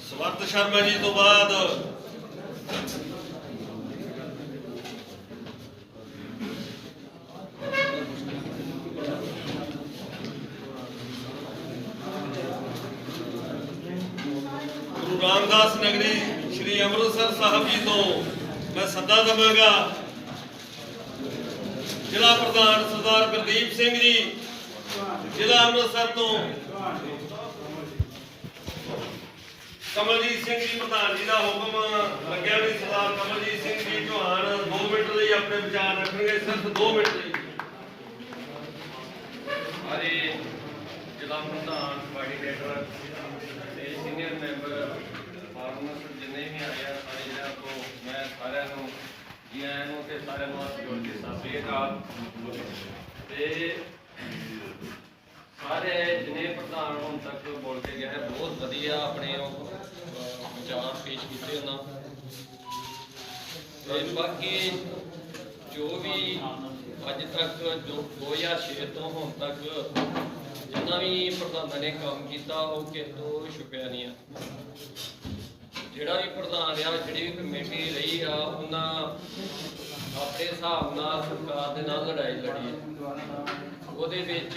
ਸਵਰਤ ਸ਼ਰਮਾ ਜੀ ਤੋਂ ਬਾਅਦ ਗੁਰੂ ਰਾਮਦਾਸ ਨਗਰੀ ਸ਼੍ਰੀ ਅੰਮ੍ਰਿਤਸਰ ਸਾਹਿਬ ਜੀ ਤੋਂ ਮੈਂ ਸੱਦਾ ਦੇਵਾਂਗਾ ਜ਼ਿਲ੍ਹਾ ਪ੍ਰਧਾਨ ਸਰਦਾਰ ਗੁਰਦੀਪ ਸਿੰਘ ਜੀ, ਜ਼ਿਲ੍ਹਾ ਅੰਮ੍ਰਿਤਸਰ ਤੋਂ ਕਮਲਜੀਤ ਸਿੰਘ ਜੀ ਪ੍ਰਧਾਨ ਜੀ ਦਾ ਹੁਕਮ ਲੱਗਿਆ ਵੀ ਸਰਦਾਰ ਕਮਲਜੀਤ ਸਿੰਘ ਜੀ ਚੌਹਾਨ 2 ਮਿੰਟ ਲਈ ਆਪਣੇ ਵਿਚਾਰ ਰੱਖਣਗੇ, ਸਿਰਫ 2 ਮਿੰਟ ਲਈ। ਸਾਰੇ ਜ਼ਿਲ੍ਹਾ ਪ੍ਰਧਾਨ, ਕੋਆਰਡੀਨੇਟਰ ਤੇ ਸੀਨੀਅਰ ਮੈਂਬਰ ਫਾਰਮਰਸ ਜਿੰਨੇ ਵੀ ਆਏ ਆ ਸਾਰੇ ਜ਼ਿਲ੍ਹਿਆਂ ਤੋਂ, ਮੈਂ ਸਾਰਿਆਂ ਨੂੰ ਜੀ ਆਇਆਂ ਨੂੰ ਤੇ ਸਾਰਿਆਂ ਨੂੰ ਹੱਥ ਜੋੜ ਕੇ ਸਤਿ ਸ੍ਰੀ ਅਕਾਲ। ਤੇ ਸਾਰੇ ਜਿੰਨੇ ਪ੍ਰਧਾਨ ਹੁਣ ਤੱਕ ਬੋਲ ਕੇ ਗਏ ਬਹੁਤ ਵਧੀਆ ਆਪਣੇ ਵਿਚਾਰ ਪੇਸ਼ ਕੀਤੇ ਉਹਨਾਂ। ਤੇ ਬਾਕੀ ਜੋ ਵੀ ਅੱਜ ਤੱਕ 2006 ਤੋਂ ਹੁਣ ਤੱਕ ਜਿੰਨਾ ਵੀ ਪ੍ਰਧਾਨਾਂ ਨੇ ਕੰਮ ਕੀਤਾ ਉਹ ਕਿਸੇ ਤੋਂ ਛੁਪਿਆ ਨਹੀਂ ਆ। ਜਿਹੜਾ ਵੀ ਪ੍ਰਧਾਨ ਆ, ਜਿਹੜੀ ਵੀ ਕਮੇਟੀ ਰਹੀ ਆ, ਉਹਨਾਂ ਆਪਣੇ ਹਿਸਾਬ ਨਾਲ ਸਰਕਾਰ ਦੇ ਨਾਲ ਲੜਾਈ ਲੜੀ ਹੈ। ਉਹਦੇ ਵਿੱਚ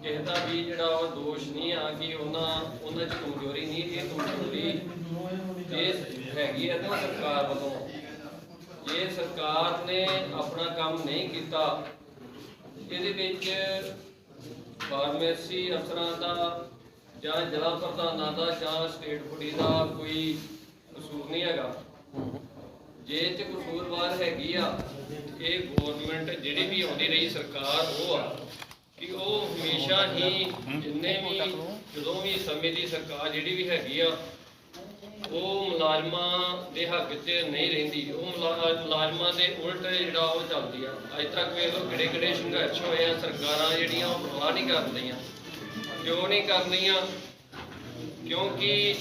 ਕਿਸੇ ਦਾ ਵੀ ਜਿਹੜਾ ਉਹ ਦੋਸ਼ ਨਹੀਂ ਆ ਕਿ ਉਹਨਾਂ 'ਚ ਕਮਜ਼ੋਰੀ ਨਹੀਂ। ਇਹ ਕਮਜ਼ੋਰੀ ਇਹ ਹੈਗੀ ਹੈ ਤਾਂ ਸਰਕਾਰ ਵੱਲੋਂ ਜੇ ਸਰਕਾਰ ਨੇ ਆਪਣਾ ਕੰਮ ਨਹੀਂ ਕੀਤਾ, ਇਹਦੇ ਵਿੱਚ ਫਾਰਮੇਸੀ ਅਫਸਰਾਂ ਦਾ ਜਾਂ ਜ਼ਿਲ੍ਹਾ ਪ੍ਰਧਾਨਾਂ ਦਾ ਜਾਂ ਸਟੇਟ ਬੋਡੀ ਦਾ ਕੋਈ ਕਸੂਰ ਨਹੀਂ ਹੈਗਾ। ਜੇ ਇਹ 'ਚ ਕਸੂਰਵਾਰ ਹੈਗੀ ਆ, ਇਹ ਗਵਰਨਮੈਂਟ ਜਿਹੜੀ ਵੀ ਆਉਂਦੀ ਰਹੀ ਸਰਕਾਰ ਉਹ ਆ ਕਿ ਉਹ ਹਮੇਸ਼ਾ ਹੀ ਜਿੰਨੇ ਵੀ ਜਦੋਂ ਵੀ ਸਮੇਂ ਦੀ ਸਰਕਾਰ ਜਿਹੜੀ ਵੀ ਹੈਗੀ ਆ ਉਹ ਮੁਲਾਜ਼ਮਾਂ ਦੇ ਹੱਕ 'ਚ ਨਹੀਂ ਰਹਿੰਦੀ, ਉਹ ਮੁਲਾਜ਼ਮਾਂ ਦੇ ਉਲਟ ਜਿਹੜਾ ਉਹ ਚੱਲਦੀ ਆ। ਅੱਜ ਤੱਕ ਵੇਖ ਲਓ ਕਿਹੜੇ ਕਿਹੜੇ ਸੰਘਰਸ਼ ਹੋਏ ਆ, ਸਰਕਾਰਾਂ ਜਿਹੜੀਆਂ ਉਹ ਪਰਵਾਹ ਨਹੀਂ ਕਰਦੀਆਂ। ਕਿਉਂ ਨਹੀਂ ਕਰਦੀਆਂ? ਕਿਉਂਕਿ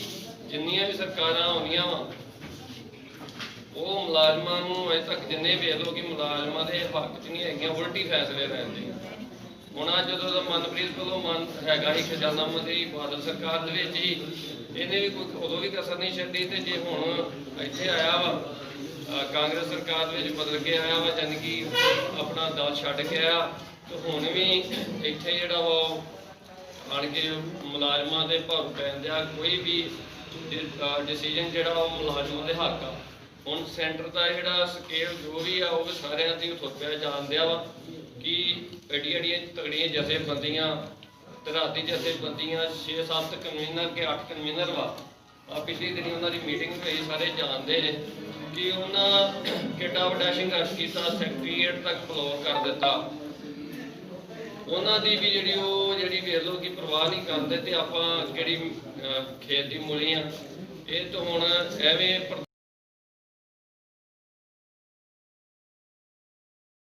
ਜਿੰਨੀਆਂ ਵੀ ਸਰਕਾਰਾਂ ਆਉਂਦੀਆਂ ਵਾ ਉਹ ਮੁਲਾਜ਼ਮਾਂ ਨੂੰ ਅਜੇ ਤੱਕ ਜਿੰਨੇ ਵੇਖ ਲਓ ਕਿ ਮੁਲਾਜ਼ਮਾਂ ਦੇ ਹੱਕ 'ਚ ਨਹੀਂ ਹੈਗੀਆਂ, ਉਲਟੀ ਫੈਸਲੇ ਲੈਂਦੇ ਆ। ਹੁਣ ਅੱਜ ਜਦੋਂ ਦਾ ਮਨਪ੍ਰੀਤ ਕੋਲੋਂ ਹੈਗਾ ਸੀ ਖਜ਼ਾਨਾ ਮੰਤਰੀ ਬਾਦਲ ਸਰਕਾਰ ਦੇ ਵਿੱਚ ਹੀ, ਇਹਨੇ ਵੀ ਕੋਈ ਉਦੋਂ ਵੀ ਕਸਰ ਨਹੀਂ ਛੱਡੀ, ਤੇ ਜੇ ਹੁਣ ਇੱਥੇ ਆਇਆ ਵਾ ਕਾਂਗਰਸ ਸਰਕਾਰ ਦੇ ਵਿੱਚ ਬਦਲ ਕੇ ਆਇਆ ਵਾ, ਜਾਨੀ ਕਿ ਆਪਣਾ ਦਲ ਛੱਡ ਕੇ ਆਇਆ, ਤੇ ਹੁਣ ਵੀ ਇੱਥੇ ਜਿਹੜਾ ਵਾ ਆਣ ਕੇ ਮੁਲਾਜ਼ਮਾਂ ਦੇ ਭਾਰੂ ਪੈਣ ਦਿਆ। ਕੋਈ ਵੀ ਡਿਸੀਜਨ ਜਿਹੜਾ ਉਹ ਮੁਲਾਜ਼ਮਾਂ ਦੇ ਹੱਕ ਆ। ਹੁਣ ਸੈਂਟਰ ਦਾ ਜਿਹੜਾ ਸਕੇਲ ਜੋ ਵੀ ਆ ਉਹ ਸਾਰਿਆਂ ਦੀ ਥੋਪਿਆ ਜਾਣਦਿਆ ਵਾ ਕਿ ਐਡੀਆਂ ਤਗੜੀਆਂ ਜਥੇਬੰਦੀਆਂ ਤੇ ਰਾਤੀ ਜਥੇਬੰਦੀਆਂ 6-7 ਕਨਵੀਨਰ ਕੇ 8 ਕਨਵੀਨਰ ਵਾ। ਪਿਛਲੀ ਦਿਨੀ ਉਹਨਾਂ ਦੀ ਮੀਟਿੰਗ ਹੋਈ, ਸਾਰੇ ਜਾਣਦੇ ਜੇ ਕਿ ਉਹਨਾਂ ਕਿੱਡਾ ਵੱਡਾ ਸੰਘਰਸ਼ ਕੀਤਾ, ਸੈਕਟਰੀਏਟ ਤੱਕ ਫਲੋਰ ਕਰ ਦਿੱਤਾ। ਉਹਨਾਂ ਦੀ ਵੀ ਜਿਹੜੀ ਵੇਖ ਲਓ ਕਿ ਪਰਵਾਹ ਨਹੀਂ ਕਰਦੇ, ਤੇ ਆਪਾਂ ਕਿਹੜੀ ਖੇਤ ਦੀ ਮੂਲੀ ਆ। ਇਹ ਤਾਂ ਹੁਣ ਐਵੇਂ